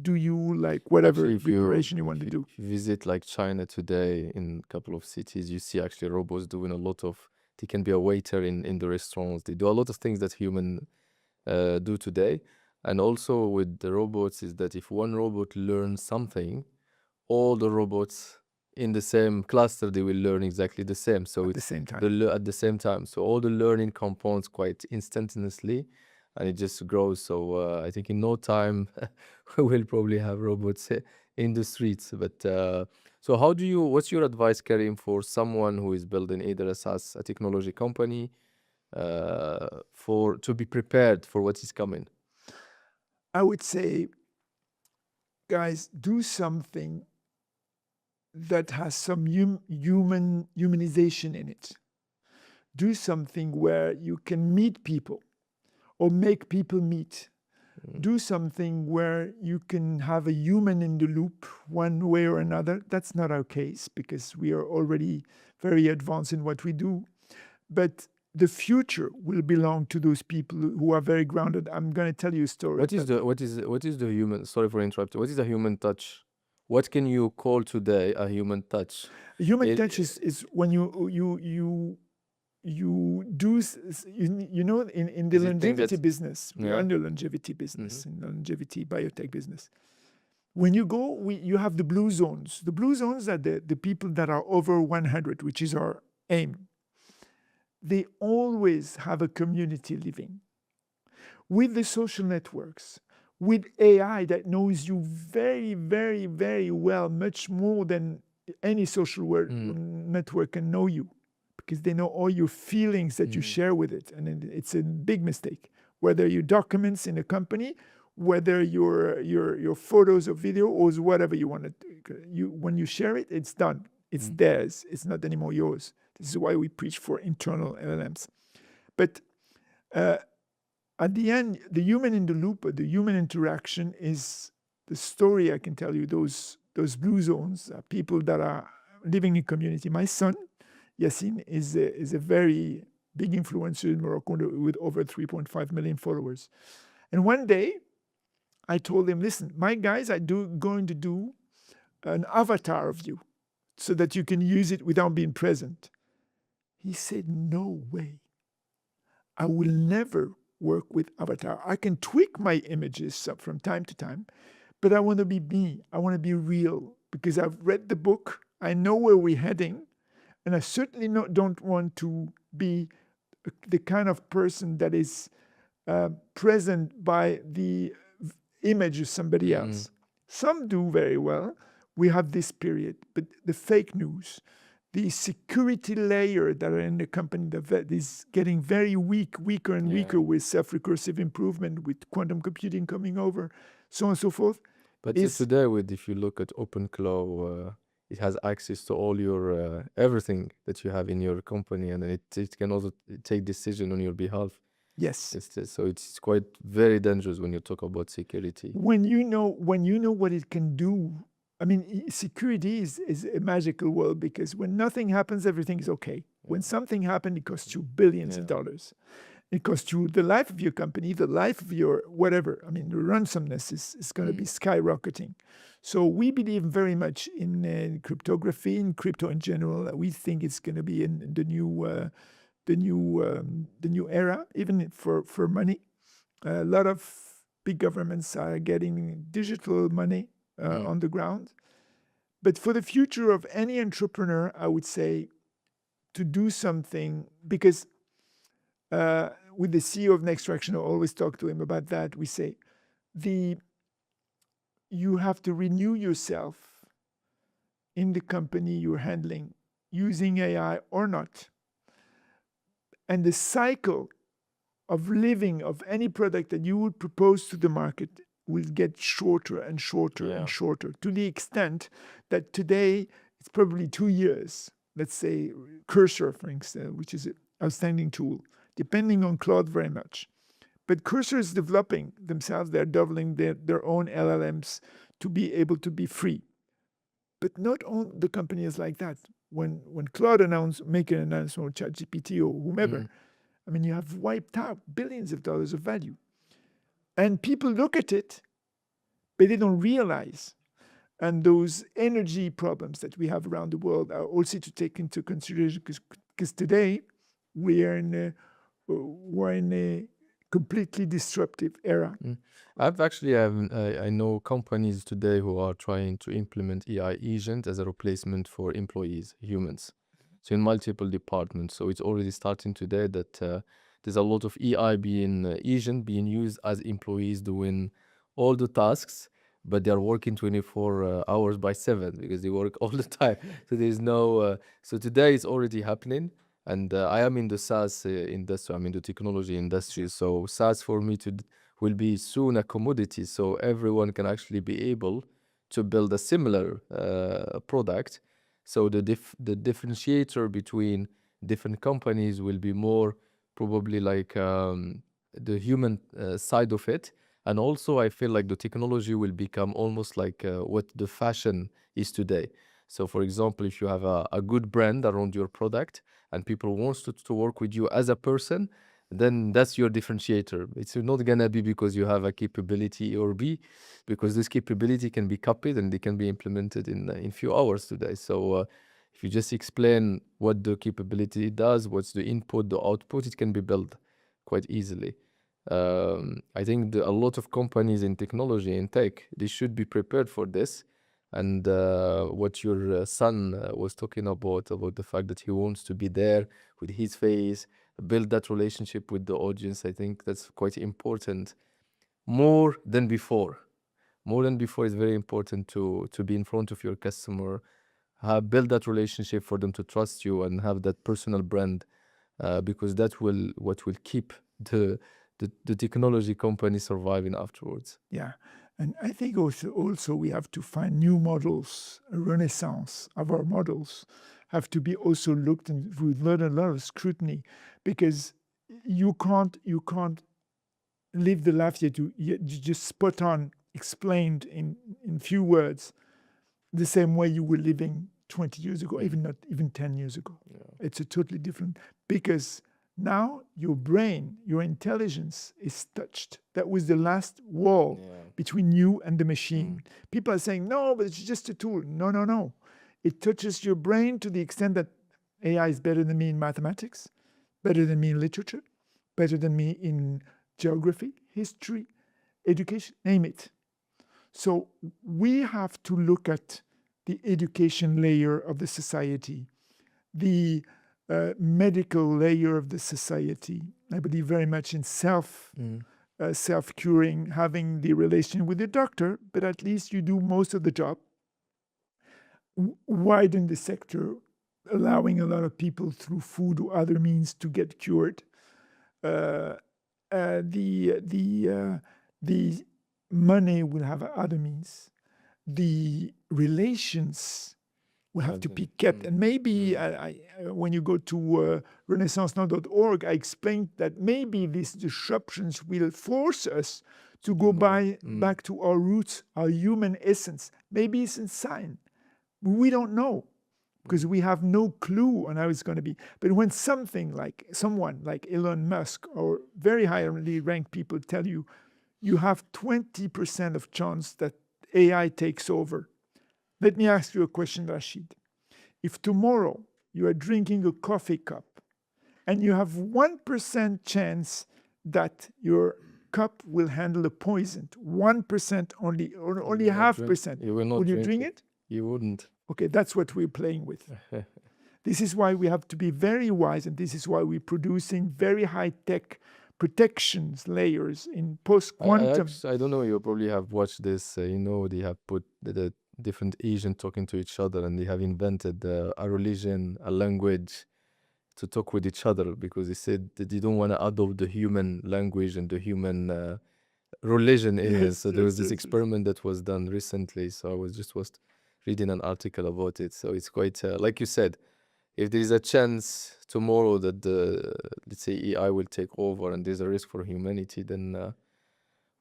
Speaker 1: do you like whatever preparation you want to do.
Speaker 2: If you visit like China today in a couple of cities, you see actually robots doing a lot of, they can be a waiter in the restaurants. They do a lot of things that humans do today. And also with the robots is that if one robot learns something, all the robots in the same cluster, they will learn exactly the same. So
Speaker 1: At the same time.
Speaker 2: At the same time. So all the learning compounds quite instantaneously, and it just grows. So I think in no time we will probably have robots in the streets. But so what's your advice, Karim, for someone who is building either a SaaS, a technology company, to be prepared for what is coming?
Speaker 1: I would say, guys, do something that has some humanization in it. Do something where you can meet people or make people meet. Do something where you can have a human in the loop one way or another. That's not our case because we are already very advanced in what we do. But the future will belong to those people who are very grounded. I'm going to tell you a story.
Speaker 2: What is the human? Sorry for interrupting. What is a human touch? What can you call today a human touch?
Speaker 1: Human
Speaker 2: It,
Speaker 1: touch is when you do you know in the
Speaker 2: is it thing
Speaker 1: longevity
Speaker 2: that
Speaker 1: business. We are
Speaker 2: yeah?
Speaker 1: in the longevity business,
Speaker 2: Mm-hmm.
Speaker 1: in the longevity biotech business. When you go, you have the blue zones. The blue zones are the people that are over 100, which is our aim. They always have a community living with the social networks, with AI that knows you very, very, very well, much more than any social network can know you, because they know all your feelings that you share with it. And it's a big mistake. Whether your documents in a company, whether your photos or video or whatever you want to, when you share it, it's done. It's theirs. It's not anymore yours. This is why we preach for internal LLMs. But at the end, the human in the loop, the human interaction is the story I can tell you. Those blue zones are people that are living in community. My son, Yassine, is a very big influencer in Morocco with over 3.5 million followers. And one day, I told him, listen, my guys are going to do an avatar of you so that you can use it without being present. He said, no way. I will never work with avatar. I can tweak my images from time to time, but I want to be me. I want to be real because I've read the book. I know where we're heading, and I certainly don't want to be the kind of person that is present by the image of somebody else. Some do very well. We have this period, but the fake news, the security layer that are in the company that is getting very weaker and weaker with self-recursive improvement, with quantum computing coming over, so on and so forth.
Speaker 2: But today, if you look at OpenClaw, it has access to all your everything that you have in your company, and it can also take decision on your behalf.
Speaker 1: Yes.
Speaker 2: So it's quite very dangerous when you talk about security.
Speaker 1: When you know what it can do. I mean, security is a magical world because when nothing happens, everything is okay. When something happens, it costs you billions of dollars. It costs you the life of your company, the life of your whatever. I mean, the randomness is going to be skyrocketing. So we believe very much in cryptography, in crypto in general. We think it's going to be in the new era, even for money. A lot of big governments are getting digital money on the ground. But for the future of any entrepreneur, I would say to do something, because with the CEO of Next Traction, I always talk to him about that. We say, you have to renew yourself in the company you're handling, using AI or not. And the cycle of living of any product that you would propose to the market will get shorter and shorter and shorter, to the extent that today it's probably 2 years. Let's say Cursor, for instance, which is an outstanding tool, depending on Claude very much. But Cursor is developing themselves. They're developing their own LLMs to be able to be free. But not all the companies like that. When Claude make an announcement, or ChatGPT or whomever, I mean, you have wiped out billions of dollars of value. And people look at it, but they don't realize. And those energy problems that we have around the world are also to take into consideration, because today we're in a completely disruptive era.
Speaker 2: I know companies today who are trying to implement AI agent as a replacement for employees, humans. So in multiple departments. So it's already starting today that there's a lot of AI agent being used as employees doing all the tasks, but they're working 24 hours by 7 because they work all the time. So there's no. So today it's already happening, and I am in the SaaS industry. I'm in the technology industry. So SaaS for me will be soon a commodity. So everyone can actually be able to build a similar product. So the differentiator between different companies will be more probably like the human side of it. And also I feel like the technology will become almost like what the fashion is today. So, for example, if you have a good brand around your product and people wants to work with you as a person, then that's your differentiator. It's not gonna be because you have a capability or B, because this capability can be copied and they can be implemented in few hours today. So if you just explain what the capability does, what's the input, the output, it can be built quite easily. I think a lot of companies in technology in tech, they should be prepared for this. And what your son was talking about the fact that he wants to be there with his face, build that relationship with the audience, I think that's quite important. More than before. More than before, it's very important to be in front of your customer, build that relationship for them to trust you and have that personal brand, because that will what will keep the technology company surviving afterwards.
Speaker 1: Yeah. And I think also we have to find new models. A renaissance of our models have to be also looked and with a lot of scrutiny, because you can't live the life you just spot on explained in few words the same way you were living 20 years ago, even 10 years ago.
Speaker 2: Yeah.
Speaker 1: It's a totally different, because now your brain, your intelligence is touched. That was the last wall between you and the machine. People are saying, no, but it's just a tool. No. It touches your brain to the extent that AI is better than me in mathematics, better than me in literature, better than me in geography, history, education, name it. So we have to look at the education layer of the society, the medical layer of the society. I believe very much in self-curing, having the relation with the doctor, but at least you do most of the job. Widen the sector, allowing a lot of people through food or other means to get cured. The money will have other means. The relations will have to be kept. And maybe when you go to renaissancenow.org, I explained that maybe these disruptions will force us to go back to our roots, our human essence. Maybe it's a sign. We don't know, because we have no clue on how it's going to be. But when someone like Elon Musk or very highly ranked people tell you, you have 20% of chance that AI takes over. Let me ask you a question, Rashid. If tomorrow you are drinking a coffee cup and you have 1% chance that your cup will handle a poison, 1% only, or only half percent, would you drink it?
Speaker 2: You wouldn't.
Speaker 1: Okay, that's what we're playing with. This is why we have to be very wise, and this is why we're producing very high-tech protections layers in post-quantum.
Speaker 2: I don't know, you probably have watched this, they have put the different Asians talking to each other, and they have invented a religion, a language to talk with each other, because they said that they don't want to adopt the human language and the human religion in it. So there was this experiment that was done recently. So I was reading an article about it. So it's quite, like you said, if there is a chance tomorrow that let's say AI will take over and there's a risk for humanity, then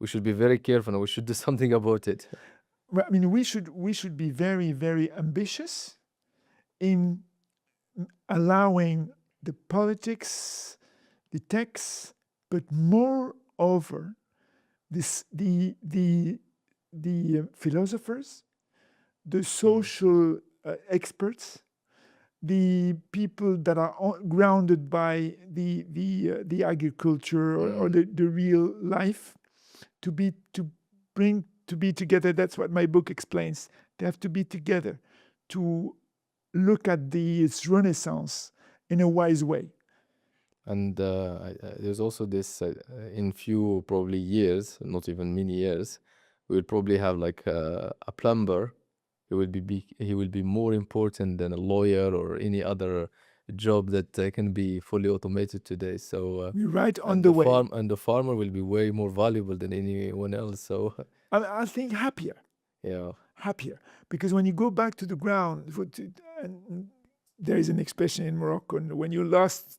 Speaker 2: we should be very careful and we should do something about it.
Speaker 1: Well, I mean, we should be very, very ambitious in allowing the politics, the techs, but moreover, the philosophers, the social experts, the people that are grounded by the agriculture or the real life, to be together. That's what my book explains. They have to be together to look at this renaissance in a wise way.
Speaker 2: And there's also this, in few probably years, not even many years, we'll probably have like a plumber. He will be more important than a lawyer or any other job that can be fully automated today. So
Speaker 1: we're right on the way.
Speaker 2: And the farmer will be way more valuable than anyone else. So
Speaker 1: I think happier.
Speaker 2: Yeah.
Speaker 1: Happier. Because when you go back to the ground, and there is an expression in Morocco, when you lost,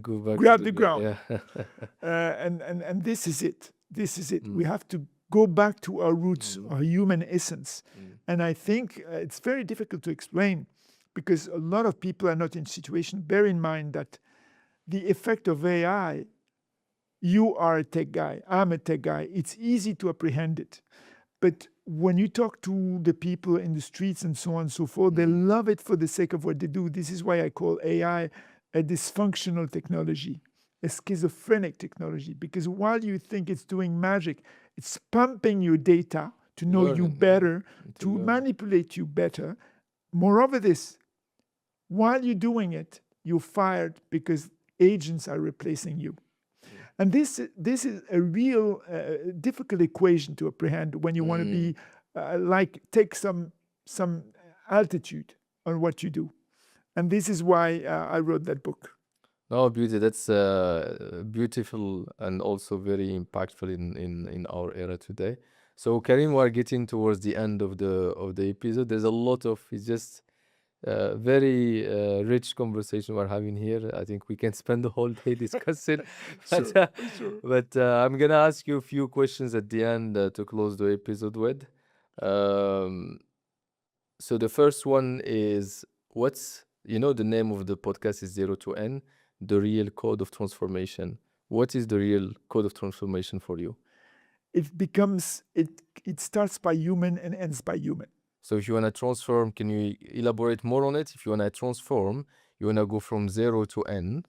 Speaker 1: grab the ground.
Speaker 2: Yeah.
Speaker 1: And this is it. This is it. We have to go back to our roots, our human essence, And I think it's very difficult to explain because a lot of people are not in situation. Bear in mind that the effect of AI, you are a tech guy, I'm a tech guy. It's easy to apprehend it. But when you talk to the people in the streets and so on and so forth, they love it for the sake of what they do. This is why I call AI a dysfunctional technology, a schizophrenic technology, because while you think it's doing magic, it's pumping your data to know you
Speaker 2: Learning,
Speaker 1: better,
Speaker 2: to
Speaker 1: to
Speaker 2: learn.
Speaker 1: manipulate you better. Moreover, this, while you're doing it, you're fired because agents are replacing you. And this is a real difficult equation to apprehend when you want to be take some altitude on what you do. And this is why I wrote that book.
Speaker 2: No, beauty. That's beautiful and also very impactful in our era today. So, Karim, we're getting towards the end of the episode. There's a lot of it's just very rich conversation we're having here. I think we can spend the whole day discussing. But
Speaker 1: Sure, sure.
Speaker 2: I'm gonna ask you a few questions at the end to close the episode with. Um, so the first one is what's the name of the podcast is Zero to N, the real code of transformation. What is the real code of transformation for you?
Speaker 1: It starts by human and ends by human.
Speaker 2: So if you want to transform, can you elaborate more on it? If you want to transform, you want to go from 0 to N.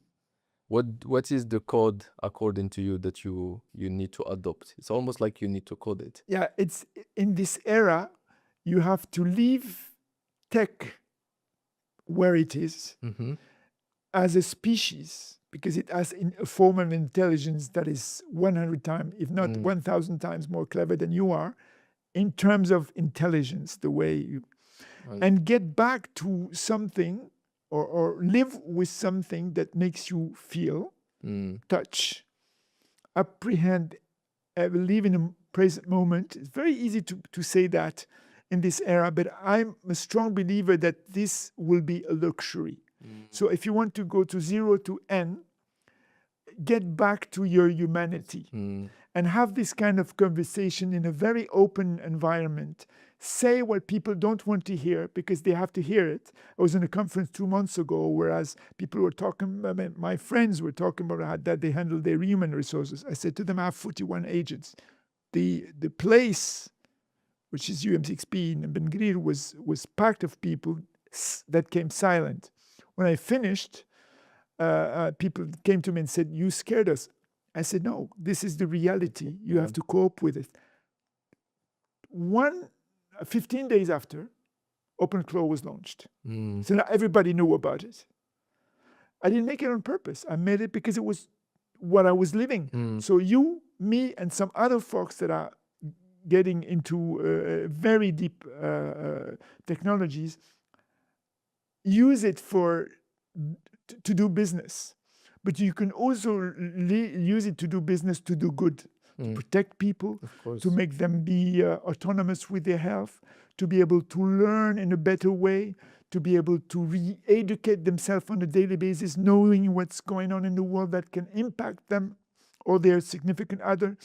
Speaker 2: What is the code according to you that you need to adopt? It's almost like you need to code it.
Speaker 1: Yeah, it's in this era, you have to leave tech where it is as a species because it has a form of intelligence that is 100 times, if not 1,000 times more clever than you are in terms of intelligence, the way you... And get back to something or live with something that makes you feel, touch, apprehend, live in a present moment. It's very easy to say that in this era, but I'm a strong believer that this will be a luxury. So if you want to go to 0 to N, get back to your humanity and have this kind of conversation in a very open environment. Say what people don't want to hear because they have to hear it. I was in a conference 2 months ago, whereas people were talking, my friends were talking about how that they handle their human resources. I said to them, I have 41 agents. The place, which is UM6P in Ben Grir, was packed of people that came silent. When I finished, people came to me and said, you scared us. I said, no, this is the reality. You have to cope with it. 15 days after, OpenClaw was launched. So now everybody knew about it. I didn't make it on purpose. I made it because it was what I was living. So you, me, and some other folks that are getting into very deep technologies, use it to do business. But you can also use it to do business, to do good, to protect people, to make them be autonomous with their health, to be able to learn in a better way, to be able to re-educate themselves on a daily basis, knowing what's going on in the world that can impact them or their significant other.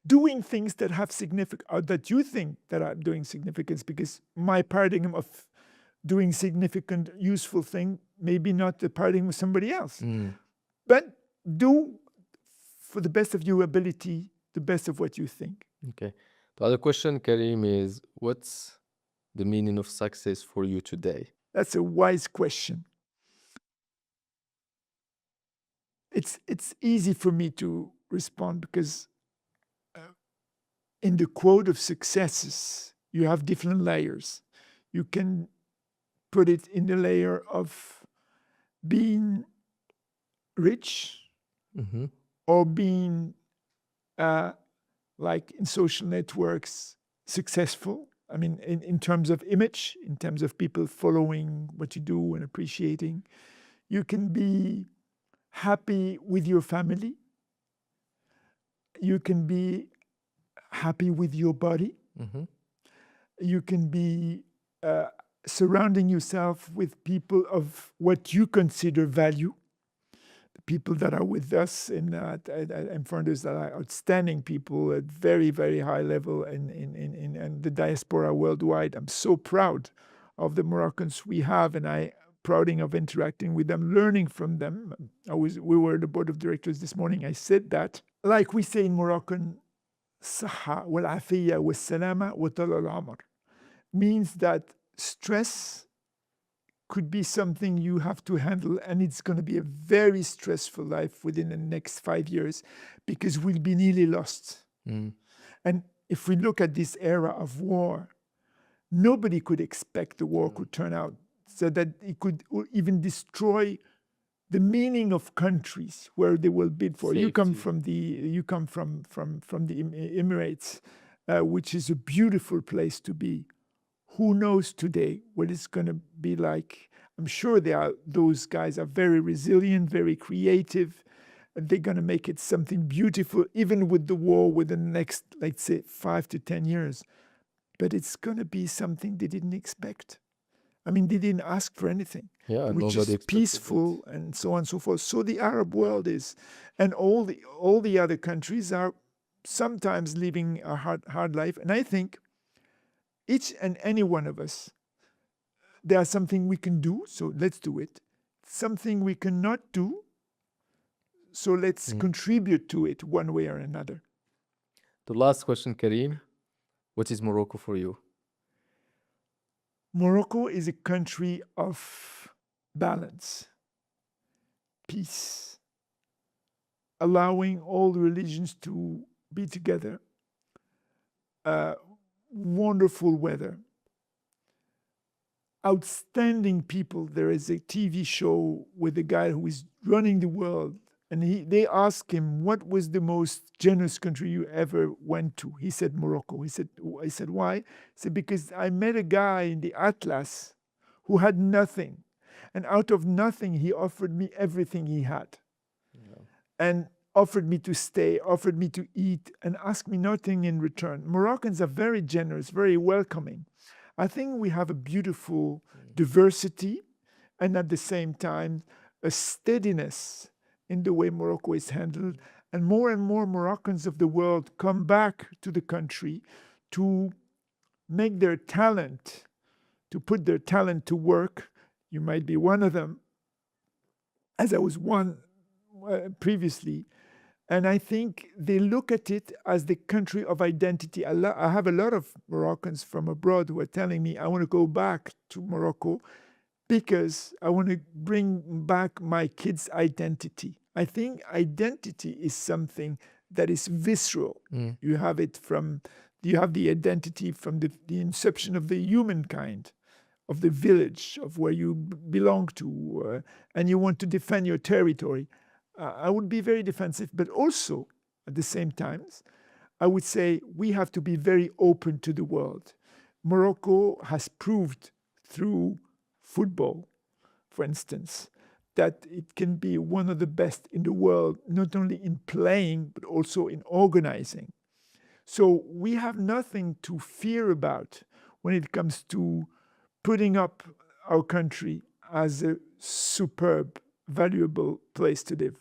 Speaker 1: Doing things that have significance, or that you think that are doing significance, because my paradigm of doing significant, useful thing, maybe not the paradigm of somebody else. But do, for the best of your ability, the best of what you think.
Speaker 2: Okay. The other question, Karim, is what's the meaning of success for you today?
Speaker 1: That's a wise question. It's easy for me to respond because in the quote of successes, you have different layers. You can put it in the layer of being rich or being, like in social networks, successful. I mean, in terms of image, in terms of people following what you do and appreciating. You can be happy with your family. You can be happy with your body. You can be surrounding yourself with people of what you consider value. people that are with us and foreigners that are outstanding people at very, very high level in the diaspora worldwide. I'm so proud of the Moroccans we have, and I proud of interacting with them, learning from them. We were at the board of directors this morning. I said that, like we say in Moroccan, "Saha wal afiya wal salama wa talal amr," means that stress could be something you have to handle, and it's going to be a very stressful life within the next 5 years because we'll be nearly lost.
Speaker 2: Mm.
Speaker 1: And if we look at this era of war, nobody could expect the war could turn out so that it could even destroy the meaning of countries where they will bid for. You come
Speaker 2: Safety.
Speaker 1: from the Emirates, which is a beautiful place to be. Who knows today what it's going to be like? I'm sure those guys are very resilient, very creative, and they're going to make it something beautiful, even with the war within the next, let's say, 5 to 10 years. But it's going to be something they didn't expect. I mean, they didn't ask for anything.
Speaker 2: Yeah,
Speaker 1: Which
Speaker 2: nobody
Speaker 1: is
Speaker 2: expected it.
Speaker 1: peaceful and so on and so forth. So the Arab world is, and all the other countries are sometimes living a hard life. And I think each and any one of us, there's something we can do, so let's do it. Something we cannot do, so let's contribute to it one way or another.
Speaker 2: The last question, Karim. What is Morocco for you?
Speaker 1: Morocco is a country of balance, peace, allowing all religions to be together, wonderful weather, outstanding people. There is a TV show with a guy who is running the world, and they asked him, what was the most generous country you ever went to? He said, Morocco. I said, why? He said, because I met a guy in the Atlas who had nothing. And out of nothing, he offered me everything he had.
Speaker 2: Yeah.
Speaker 1: And offered me to stay, offered me to eat, and asked me nothing in return. Moroccans are very generous, very welcoming. I think we have a beautiful diversity and at the same time a steadiness in the way Morocco is handled. And more Moroccans of the world come back to the country to make their talent, to put their talent to work. You might be one of them, as I was one previously. And I think they look at it as the country of identity. I have a lot of Moroccans from abroad who are telling me, I want to go back to Morocco because I want to bring back my kids' identity. I think identity is something that is visceral. You have the identity from the inception of the humankind, of the village, of where you belong to, and you want to defend your territory. I would be very defensive, but also at the same time, I would say we have to be very open to the world. Morocco has proved through football, for instance, that it can be one of the best in the world, not only in playing, but also in organizing. So we have nothing to fear about when it comes to putting up our country as a superb, valuable place to live.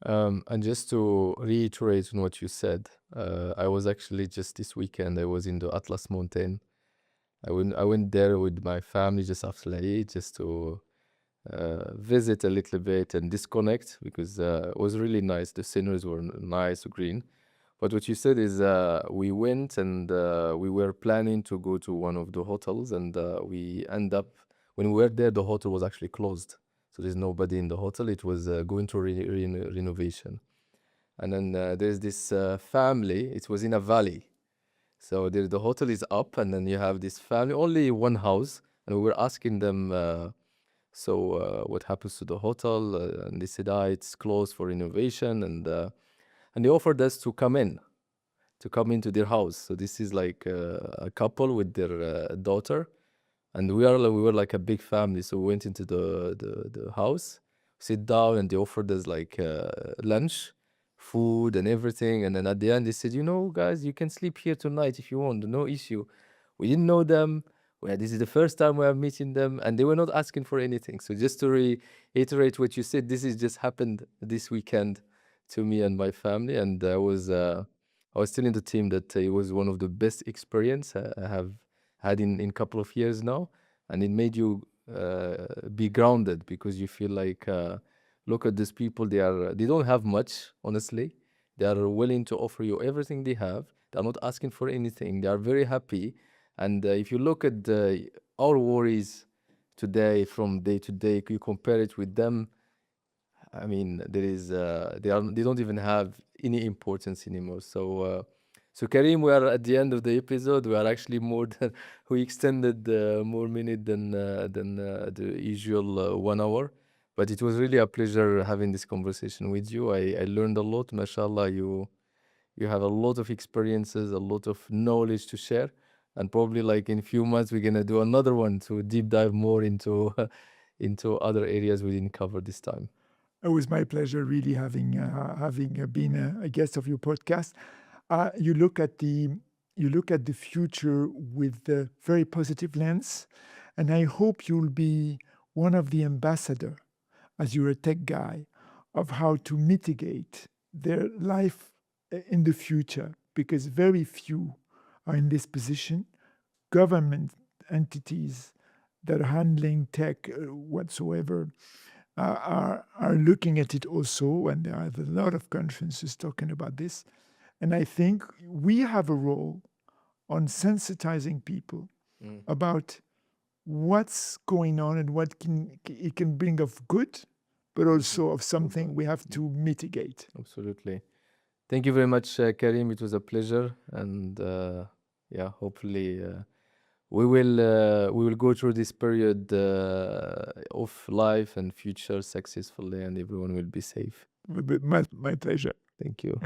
Speaker 2: And just to reiterate on what you said, I was actually just this weekend, I was in the Atlas Mountain. I went there with my family just after Eid, just to visit a little bit and disconnect because it was really nice. The sceneries were nice, green. But what you said is we went and we were planning to go to one of the hotels, and we end up, when we were there, the hotel was actually closed. So there's nobody in the hotel. It was going to renovation. And then there's this family. It was in a valley. So the hotel is up, and then you have this family, only one house. And we were asking them, what happens to the hotel? And they said, it's closed for renovation. And they offered us to come into their house. So this is like a couple with their daughter. And we were like a big family. So we went into the house, sit down, and they offered us like lunch, food, and everything. And then at the end, they said, guys, you can sleep here tonight if you want, no issue. We didn't know them. Well, this is the first time we are meeting them, and they were not asking for anything. So just to reiterate what you said, this is just happened this weekend to me and my family, and I was telling the team that it was one of the best experience I have had in couple of years now, and it made you be grounded because you feel like look at these people, they don't have much, honestly. They are willing to offer you everything they have. They're not asking for anything. They are very happy. And if you look at our worries today, from day to day, you compare it with them. I mean, they don't even have any importance anymore. So Karim, we are at the end of the episode. We are actually more than we extended more minute than the usual 1 hour. But it was really a pleasure having this conversation with you. I learned a lot. Mashallah, you have a lot of experiences, a lot of knowledge to share. And probably like in a few months, we're gonna do another one to deep dive more into into other areas we didn't cover this time.
Speaker 1: It was my pleasure, really, having been a guest of your podcast. You look at the future with a very positive lens, and I hope you'll be one of the ambassador, as you're a tech guy, of how to mitigate their life in the future, because very few are in this position. Government entities that are handling tech whatsoever are looking at it also, and there are a lot of conferences talking about this. And I think we have a role on sensitizing people
Speaker 2: Mm.
Speaker 1: about what's going on and what it can bring of good, but also of something we have to mitigate.
Speaker 2: Absolutely. Thank you very much, Karim. It was a pleasure, and yeah, hopefully we will go through this period of life and future successfully, and everyone will be safe.
Speaker 1: My pleasure.
Speaker 2: Thank you.